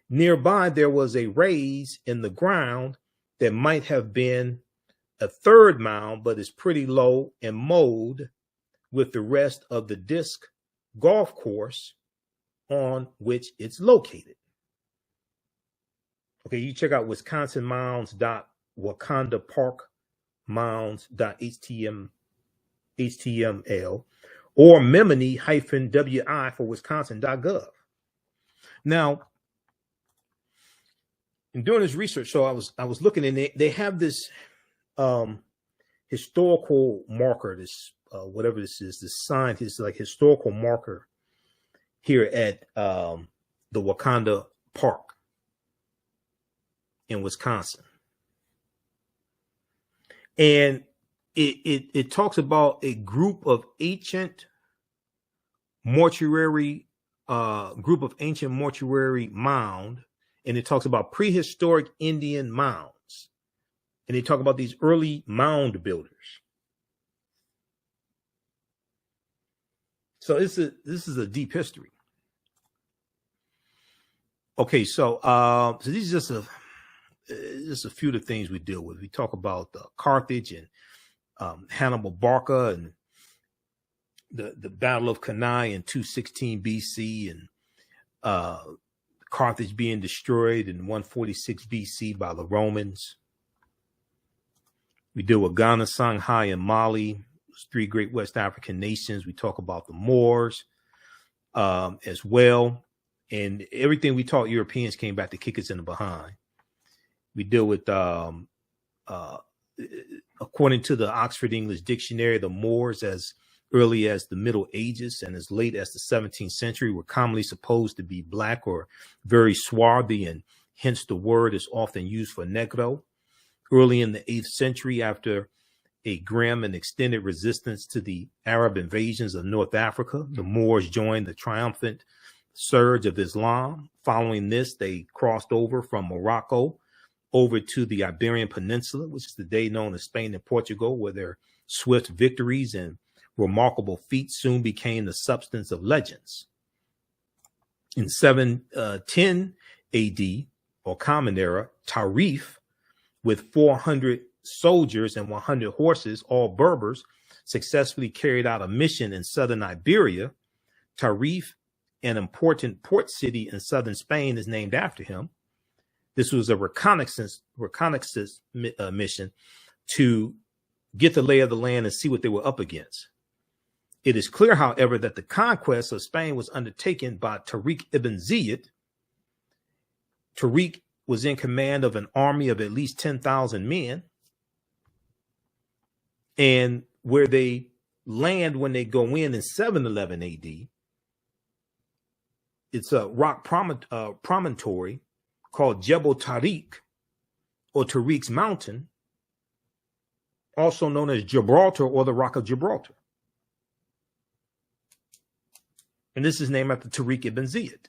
Nearby, there was a raise in the ground that might have been a 3rd mound, but is pretty low and mowed with the rest of the disc golf course on which it's located. Okay, you check out wisconsinmounds.wakandaparkmounds.html or Menominee-wi for wisconsin.gov. Now, in doing this research, so I was looking, and they have this historical marker, this whatever this is, this sign, this like historical marker here at the Wakanda Park in Wisconsin. And it talks about a group of ancient mortuary mound, and it talks about prehistoric Indian mounds. And they talk about these early mound builders. So this is a deep history. Okay, so these are just a few of the things we deal with. We talk about Carthage and Hannibal Barca and the Battle of Cannae in 216 BC, and Carthage being destroyed in 146 BC by the Romans. We deal with Ghana, Songhai, and Mali, 3 great West African nations. We talk about the Moors as well. And everything we taught Europeans came back to kick us in the behind. We deal with, according to the Oxford English Dictionary, the Moors as early as the Middle Ages and as late as the 17th century were commonly supposed to be black or very swarthy, and hence the word is often used for Negro. Early in the 8th century, after a grim and extended resistance to the Arab invasions of North Africa, the Moors joined the triumphant surge of Islam. Following this, they crossed over from Morocco over to the Iberian Peninsula, which is today known as Spain and Portugal, where their swift victories and remarkable feats soon became the substance of legends. In 710 AD, or Common Era, Tarif, with 400 soldiers and 100 horses, all Berbers, successfully carried out a mission in southern Iberia. Tarif, an important port city in southern Spain, is named after him. This was a reconnaissance mission to get the lay of the land and see what they were up against. It is clear, however, that the conquest of Spain was undertaken by Tariq ibn Ziyad. Tariq was in command of an army of at least 10,000 men. And where they land when they go in 711 AD it's a rock promontory called Jebel Tariq, or Tariq's Mountain, also known as Gibraltar or the Rock of Gibraltar. And this is named after Tariq ibn Ziyad.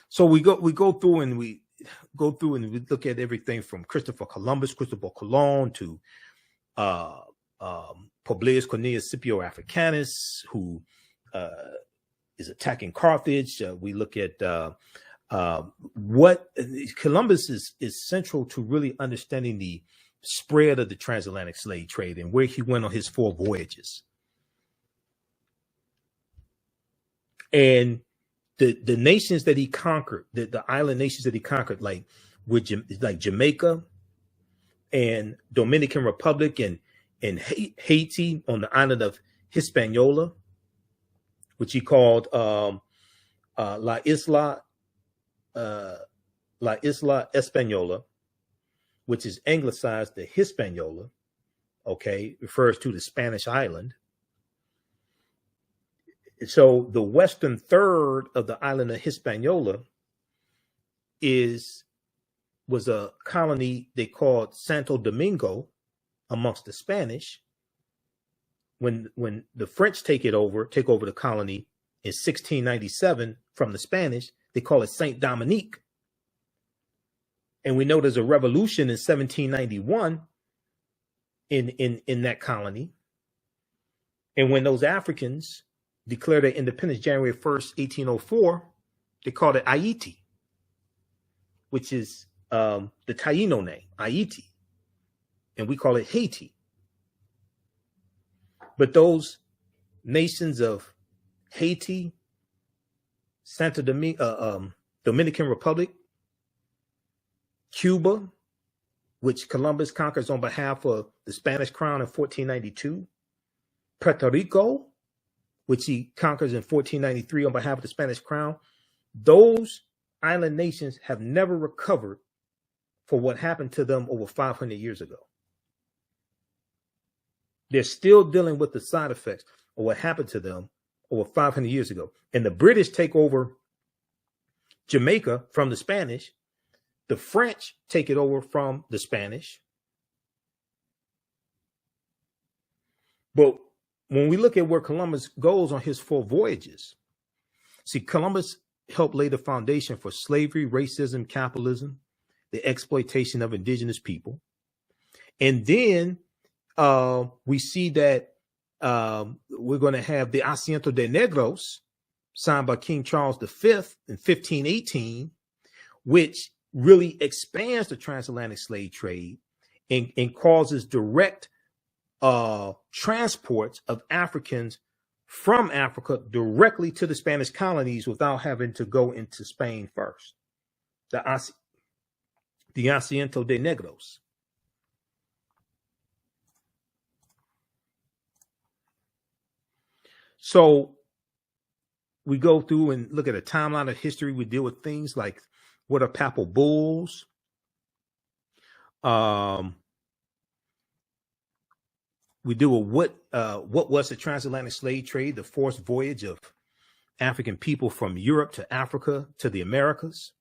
So we go through and we look at everything from Christopher Colon to Publius Cornelius Scipio Africanus, who is attacking Carthage. We look at what Columbus is central to really understanding the spread of the transatlantic slave trade and where he went on his 4 voyages. And the nations that he conquered, the island nations that he conquered, like Jamaica and Dominican Republic and Haiti on the island of Hispaniola, which he called La Isla Española, which is anglicized to Hispaniola, okay, refers to the Spanish island. So the western third of the island of Hispaniola was a colony they called Santo Domingo amongst the Spanish. When the French take over the colony in 1697 from the Spanish, they call it Saint Dominique. And we know there's a revolution in 1791 in that colony. And when those Africans declared their independence January 1st, 1804, they called it Haiti, which is the Taino name, Haiti. And we call it Haiti. But those nations of Haiti, Dominican Republic, Cuba, which Columbus conquers on behalf of the Spanish crown in 1492, Puerto Rico, which he conquers in 1493 on behalf of the Spanish crown, those island nations have never recovered for what happened to them over 500 years ago. They're still dealing with the side effects of what happened to them over 500 years ago. And the British take over Jamaica from the Spanish. The French take it over from the Spanish. But when we look at where Columbus goes on his 4 voyages, see, Columbus helped lay the foundation for slavery, racism, capitalism, the exploitation of indigenous people. And then we see that we're going to have the Asiento de Negros signed by King Charles V in 1518, which really expands the transatlantic slave trade and causes direct transports of Africans from Africa directly to the Spanish colonies without having to go into Spain first. The Asiento de Negros. So we go through and look at a timeline of history. We deal with things like what are papal bulls, we deal with what was the transatlantic slave trade, the forced voyage of African people from Europe to Africa to the Americas.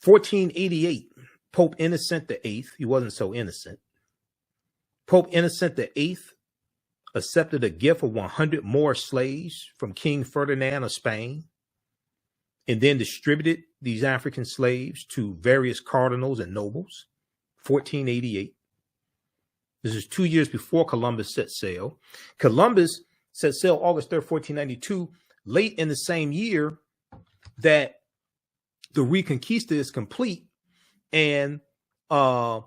1488, Pope Innocent VIII, he wasn't so innocent. Pope Innocent VIII accepted a gift of 100 more slaves from King Ferdinand of Spain, and then distributed these African slaves to various cardinals and nobles. 1488. This is 2 years before Columbus set sail. Columbus set sail August 3rd, 1492, late in the same year that the Reconquista is complete, and the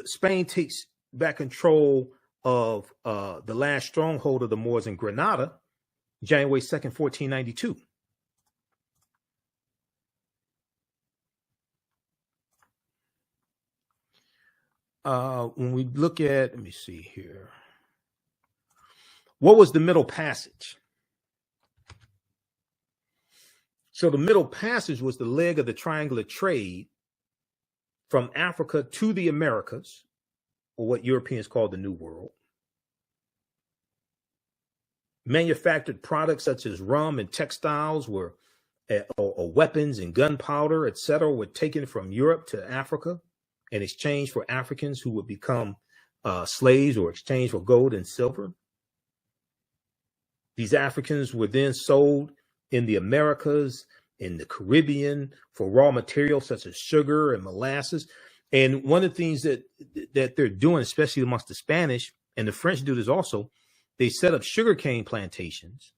Spain takes back control of the last stronghold of the Moors in Granada, January 2nd, 1492. When we look at, let me see here. What was the Middle Passage? So the Middle Passage was the leg of the triangular trade from Africa to the Americas, or what Europeans call the New World. Manufactured products such as rum and textiles were, or weapons and gunpowder, etc., were taken from Europe to Africa in exchange for Africans who would become slaves or exchange for gold and silver. These Africans were then sold in the Americas, in the Caribbean, for raw materials such as sugar and molasses. And one of the things that they're doing, especially amongst the Spanish, and the French do this also, they set up sugarcane plantations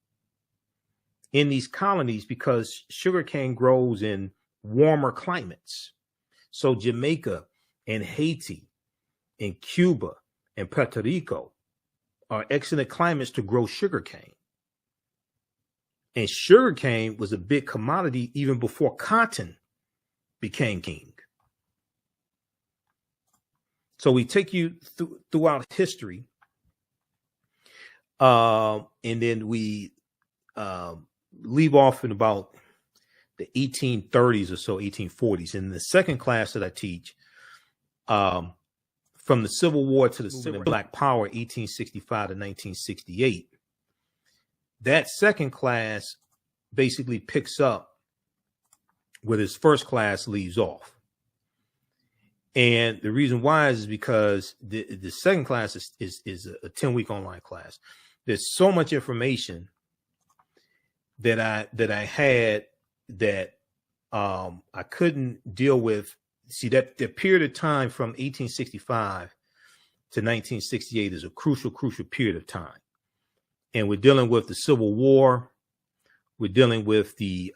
in these colonies because sugarcane grows in warmer climates. So Jamaica and Haiti and Cuba and Puerto Rico are excellent climates to grow sugarcane. And sugarcane was a big commodity even before cotton became king. So we take you throughout history, and then we leave off in about the 1830s or so, 1840s. In the second class that I teach, from the Civil War to the Civil and Black Power, 1865 to 1968, that second class basically picks up where this first class leaves off. And the reason why is because the second class is a 10-week online class. There's so much information that I had that I couldn't deal with. See, that the period of time from 1865 to 1968 is a crucial period of time. And we're dealing with the Civil War. We're dealing with the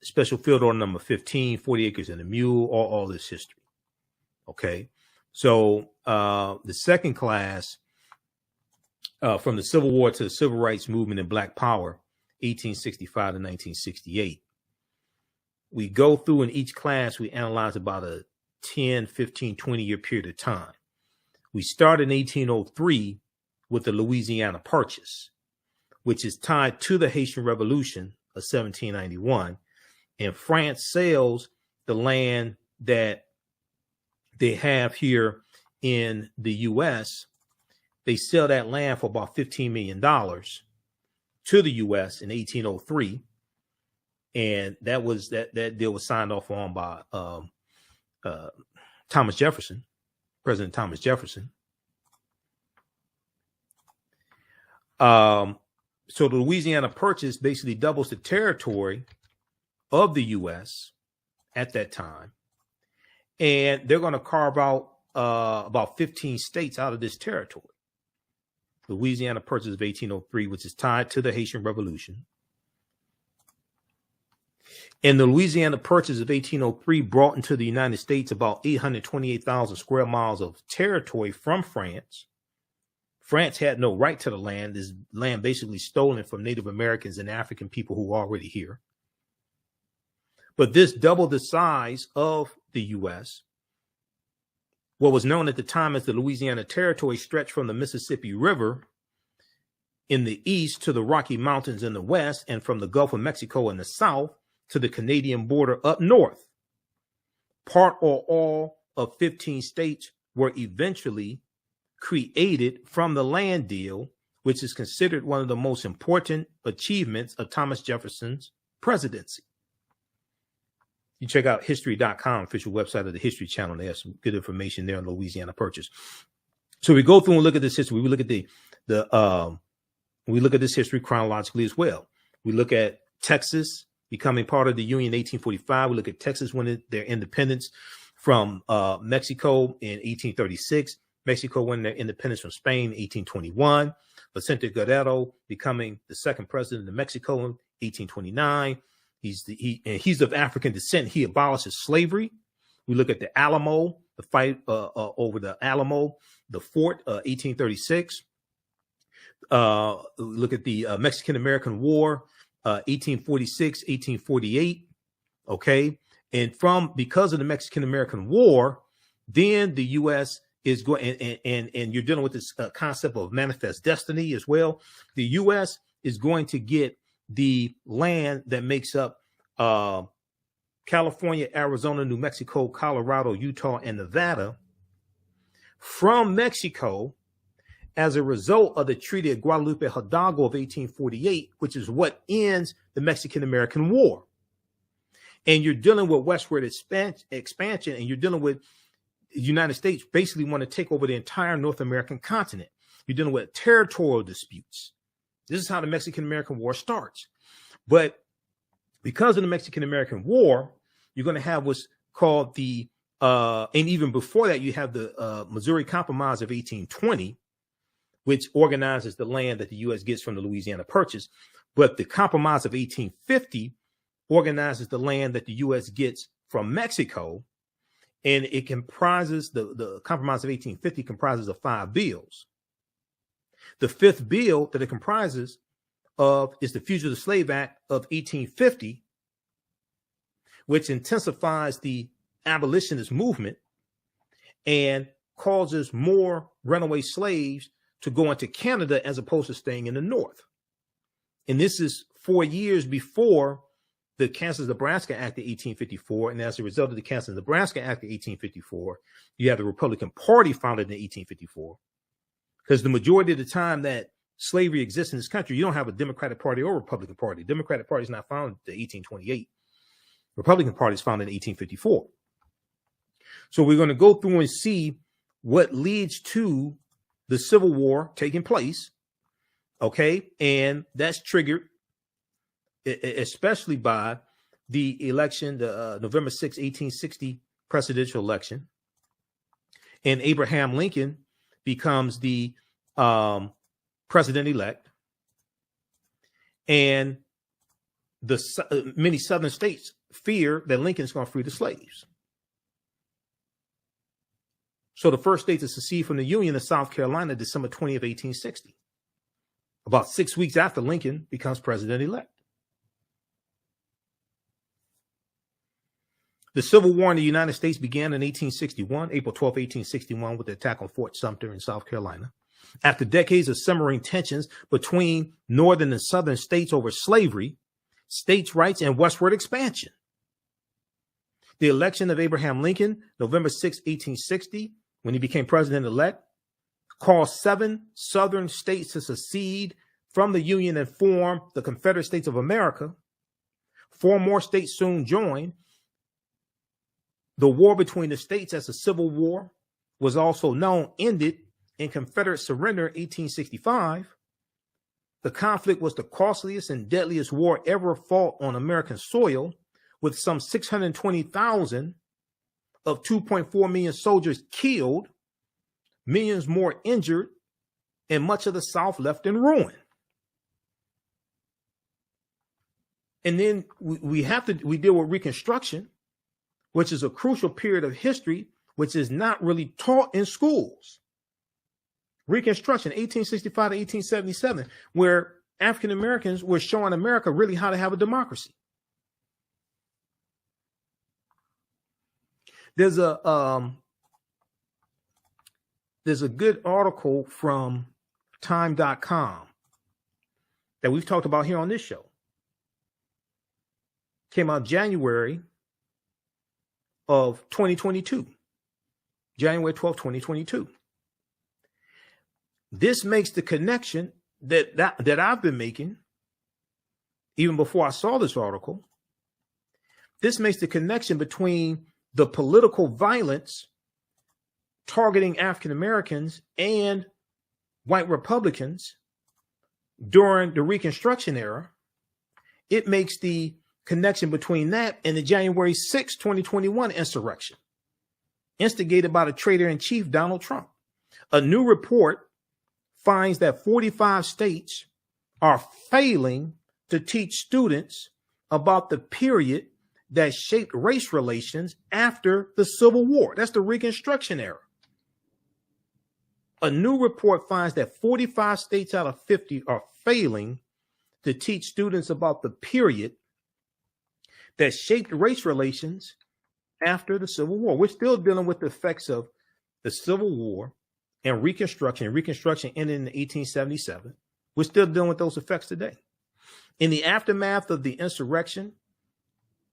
Special Field Order number 15, 40 Acres and a Mule, all this history. Okay. So the second class, from the Civil War to the Civil Rights Movement and Black Power, 1865 to 1968. We go through in each class, we analyze about a 10, 15, 20-year period of time. We start in 1803 with the Louisiana Purchase, which is tied to the Haitian Revolution of 1791. And France sells the land that they have here in the U.S. They sell that land for about $15 million to the U.S. in 1803. And that deal was signed off on by Thomas Jefferson, President Thomas Jefferson. So the Louisiana Purchase basically doubles the territory of the U.S. at that time. And they're going to carve out about 15 states out of this territory. Louisiana Purchase of 1803, which is tied to the Haitian Revolution. And the Louisiana Purchase of 1803 brought into the United States about 828,000 square miles of territory from France. France had no right to the land. This land basically stolen from Native Americans and African people who were already here. But this doubled the size of the U.S. What was known at the time as the Louisiana Territory stretched from the Mississippi River in the east to the Rocky Mountains in the west, and from the Gulf of Mexico in the south to the Canadian border up north. Part or all of 15 states were eventually created from the land deal, which is considered one of the most important achievements of Thomas Jefferson's presidency. You check out history.com, official website of the History Channel. They have some good information there on Louisiana Purchase. So we go through and look at this history. We look at we look at this history chronologically as well. We look at Texas becoming part of the Union in 1845. We look at Texas winning their independence from Mexico in 1836. Mexico winning their independence from Spain in 1821. Vicente Guerrero becoming the second president of Mexico in 1829. He's of African descent. He abolishes slavery. We look at the Alamo, the fight over the Alamo, the fort, 1836. Look at the Mexican-American War, 1846, 1848. Okay. And because of the Mexican-American War, then the U.S. is going, and you're dealing with this concept of manifest destiny as well. The U.S. is going to get the land that makes up California, Arizona, New Mexico, Colorado, Utah, and Nevada from Mexico. as a result of the Treaty of Guadalupe Hidalgo of 1848, which is what ends the Mexican-American War. And you're dealing with westward expansion, and you're dealing with the United States basically want to take over the entire North American continent. You're dealing with territorial disputes. This is how the Mexican-American War starts. But because of the Mexican-American War, you're going to have what's called the, and even before that, you have the Missouri Compromise of 1820, which organizes the land that the U.S. gets from the Louisiana Purchase. But the Compromise of 1850 organizes the land that the U.S. gets from Mexico. And it comprises, the Compromise of 1850 comprises of 5 bills. The 5th bill that it comprises of is the Fugitive Slave Act of 1850, which intensifies the abolitionist movement and causes more runaway slaves to go into Canada as opposed to staying in the North. And this is 4 years before the Kansas-Nebraska Act of 1854. And as a result of the Kansas-Nebraska Act of 1854, you have the Republican Party founded in 1854. Because the majority of the time that slavery exists in this country, you don't have a Democratic Party or Republican Party. Democratic Party is not founded in 1828. Republican Party is founded in 1854. So we're going to go through and see what leads to the Civil War taking place. Okay. And that's triggered especially by the election, the November 6, 1860 presidential election. And Abraham Lincoln becomes the president-elect. And the many southern states fear that Lincoln's going to free the slaves. So the first state to secede from the Union is South Carolina, December 20th, 1860. About 6 weeks after Lincoln becomes president-elect. The Civil War in the United States began in 1861, April 12, 1861, with the attack on Fort Sumter in South Carolina. After decades of simmering tensions between northern and southern states over slavery, states' rights, and westward expansion. The election of Abraham Lincoln, November 6, 1860, when he became president-elect, caused 7 southern states to secede from the Union and form the Confederate States of America. 4 more states soon joined. The war between the states as a civil war was also known, ended in Confederate surrender in 1865. The conflict was the costliest and deadliest war ever fought on American soil, with some 620,000 of 2.4 million soldiers killed, millions more injured, and much of the South left in ruin. And then we deal with Reconstruction, which is a crucial period of history, which is not really taught in schools. Reconstruction, 1865 to 1877, where African Americans were showing America really how to have a democracy. There's a good article from time.com that we've talked about here on this show. Came out January of 2022, January 12, 2022. This makes the connection that I've been making even before I saw this article. This makes the connection between the political violence targeting African Americans and white Republicans during the Reconstruction era. It makes the connection between that and the January 6, 2021 insurrection, instigated by the traitor-in-chief, Donald Trump. A new report finds that 45 states are failing to teach students about the period that shaped race relations after the Civil War. That's the Reconstruction era. A new report finds that 45 states out of 50 are failing to teach students about the period that shaped race relations after the Civil War. We're still dealing with the effects of the Civil War and Reconstruction. Reconstruction ended in 1877. We're still dealing with those effects today. In the aftermath of the insurrection,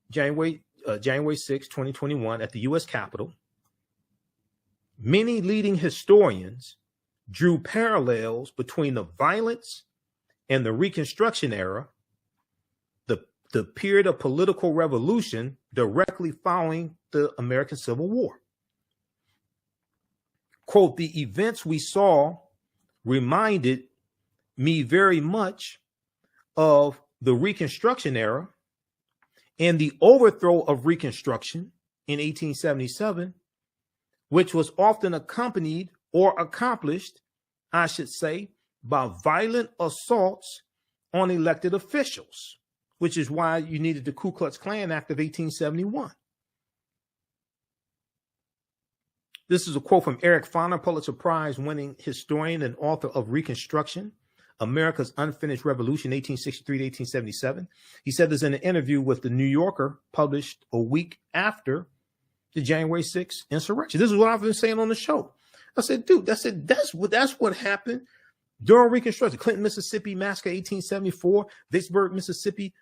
January 6, 2021, at the U.S. Capitol, many leading historians drew parallels between the violence and the Reconstruction era, the period of political revolution directly following the American Civil War. Quote, the events we saw reminded me very much of the Reconstruction era and the overthrow of Reconstruction in 1877, which was often accompanied or accomplished, I should say, by violent assaults on elected officials, which is why you needed the Ku Klux Klan Act of 1871. This is a quote from Eric Foner, Pulitzer Prize winning historian and author of Reconstruction, America's Unfinished Revolution, 1863 to 1877. He said this in an interview with the New Yorker published a week after the January 6th insurrection. This is what I've been saying on the show. I said, dude, that's what happened during Reconstruction. Clinton, Mississippi massacre, 1874, Vicksburg, Mississippi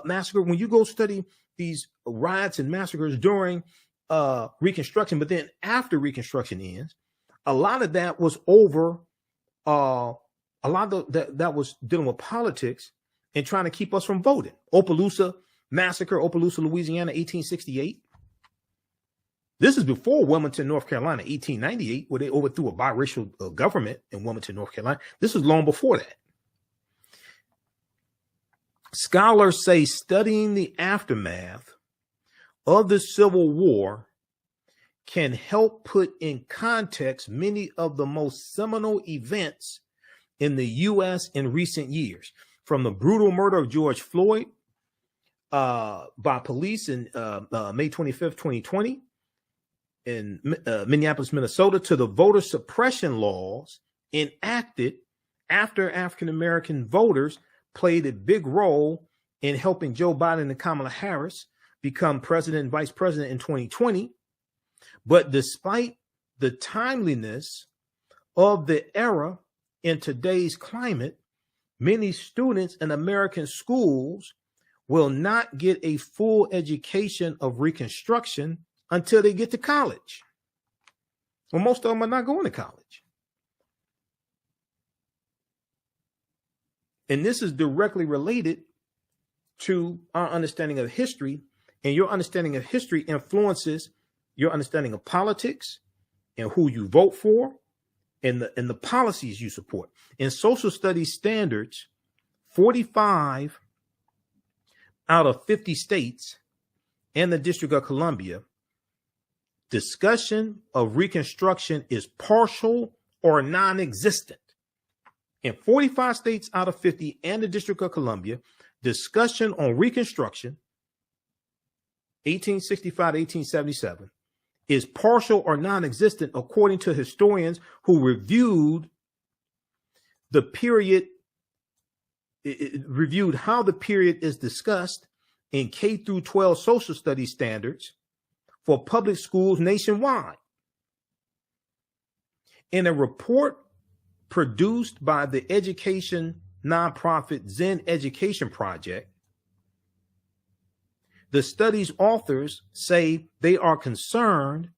massacre. When you go study these riots and massacres during Reconstruction, but then after Reconstruction ends, a lot of that was over. A lot of that was dealing with politics and trying to keep us from voting. Opelousas massacre, Opelousas, Louisiana, 1868. This is before Wilmington, North Carolina, 1898, where they overthrew a biracial government in Wilmington, North Carolina. This was long before that. Scholars say studying the aftermath of the Civil War can help put in context many of the most seminal events in the U.S. in recent years, from the brutal murder of George Floyd by police in May 25th, 2020, in Minneapolis, Minnesota, to the voter suppression laws enacted after African-American voters played a big role in helping Joe Biden and Kamala Harris become president and vice president in 2020. But despite the timeliness of the era in today's climate, many students in American schools will not get a full education of Reconstruction until they get to college. Well, most of them are not going to college. And this is directly related to our understanding of history, and your understanding of history influences your understanding of politics and who you vote for and the policies you support. In social studies standards, 45 out of 50 states and the District of Columbia, discussion of Reconstruction is partial or non-existent. In 45 states out of 50 and the District of Columbia, discussion on Reconstruction, 1865 to 1877, is partial or non-existent, according to historians who reviewed the period, reviewed how the period is discussed in K through 12 social studies standards for public schools nationwide. In a report produced by the education nonprofit Zen Education Project, the study's authors say they are concerned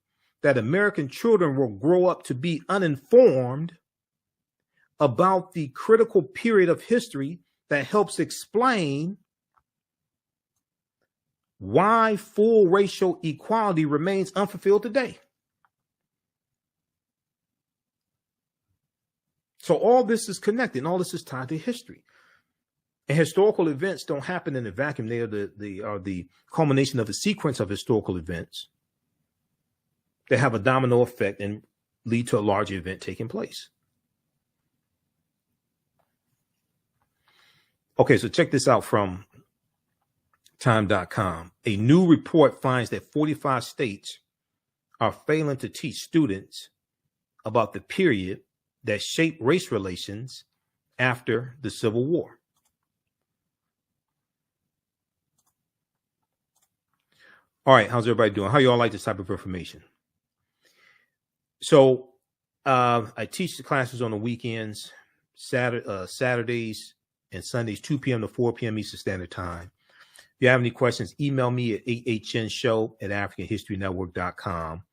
that American children will grow up to be uninformed about the critical period of history that helps explain why full racial equality remains unfulfilled today. So all this is connected, and all this is tied to history. And historical events don't happen in a vacuum. They are the culmination of a sequence of historical events that have a domino effect and lead to a larger event taking place. Okay, so check this out from time.com. A new report finds that 45 states are failing to teach students about the period that shaped race relations after the Civil War. All right, how's everybody doing? How y'all like this type of information? So I teach the classes on the weekends, Saturdays and Sundays, 2 p.m. to 4 p.m. Eastern Standard Time. If you have any questions, email me at ahnshow@africanhistorynetwork.com.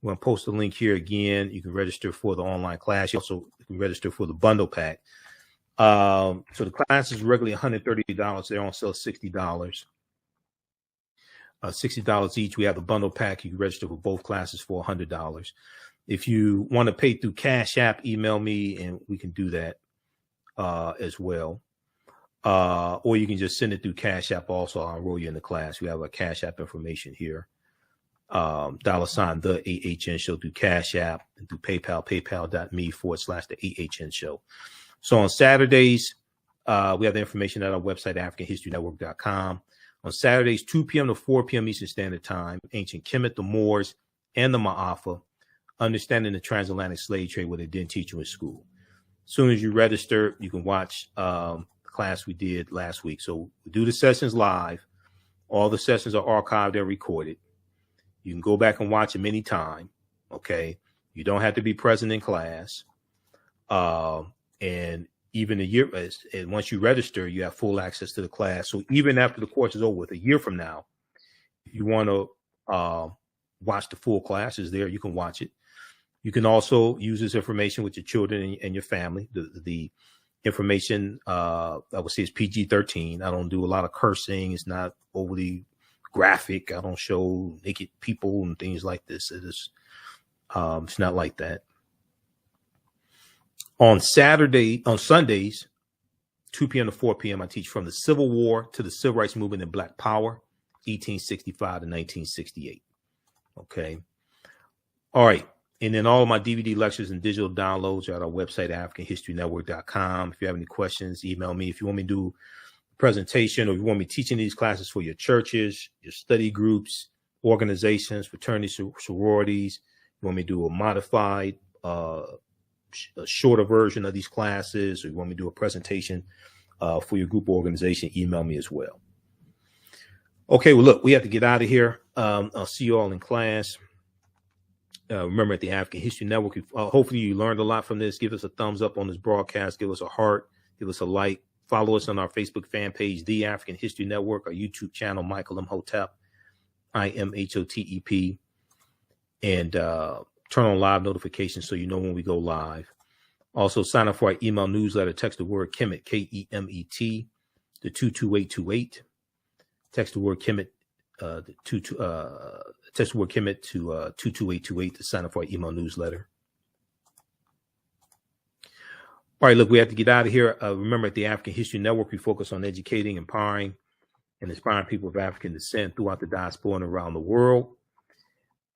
I'm going to post the link here again. You can register for the online class. You also can register for the bundle pack. So the class is regularly $130. They're on sale $60. $60 each. We have a bundle pack. You can register for both classes for $100. If you want to pay through Cash App, email me and we can do that as well. Or you can just send it through Cash App also. I'll enroll you in the class. We have a Cash App information here. $, the AHN show through Cash App and through PayPal, paypal.me/the AHN show. So on Saturdays, we have the information at our website, AfricanHistoryNetwork.com. On Saturdays, 2 p.m. to 4 p.m. Eastern Standard Time, Ancient Kemet, the Moors, and the Maafa, Understanding the Transatlantic Slave Trade, what they didn't teach you in school. As soon as you register, you can watch the class we did last week. So we do the sessions live. All the sessions are archived and recorded. You can go back and watch them anytime. Okay. You don't have to be present in class. And even a year, and once you register, you have full access to the class. So even after the course is over with, a year from now, if you want to watch the full class, is there, you can watch it. You can also use this information with your children and your family. The information, I would say, is PG-13. I don't do a lot of cursing. It's not overly graphic. I don't show naked people and things like this. It is, it's not like that. On Sundays, 2 p.m. to 4 p.m., I teach from the Civil War to the Civil Rights Movement and Black Power, 1865 to 1968. Okay. All right. And then all of my DVD lectures and digital downloads are at our website, AfricanHistoryNetwork.com. If you have any questions, email me. If you want me to do a presentation or you want me teaching these classes for your churches, your study groups, organizations, fraternities, sororities, you want me to do a modified, a shorter version of these classes, or you want me to do a presentation for your group or organization, email me as well. Okay, well, look, we have to get out of here. I'll see you all in class. Remember, at the African History Network, hopefully you learned a lot from this. Give us a thumbs up on this broadcast. Give us a heart. Give us a like. Follow us on our Facebook fan page, The African History Network, our YouTube channel, Michael Imhotep, IMHOTEP, and turn on live notifications so you know when we go live. Also, sign up for our email newsletter. Text the word Kemet, Kemet, to 22828. Text the word Kemet, text the word Kemet to 22828 to sign up for our email newsletter. All right, look, we have to get out of here. Remember, at the African History Network, we focus on educating, empowering, and inspiring people of African descent throughout the diaspora and around the world.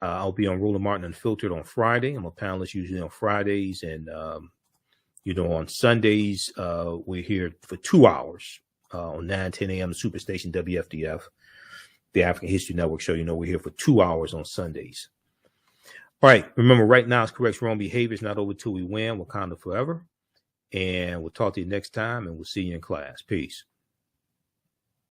I'll be on Roland Martin Unfiltered on Friday. I'm a panelist usually on Fridays. And, on Sundays, we're here for 2 hours on 9:10 a.m. Superstation WFDF, the African History Network show. We're here for 2 hours on Sundays. All right. Remember, right now, it's correct wrong behavior. It's not over till we win. Wakanda forever. And we'll talk to you next time, and we'll see you in class. Peace.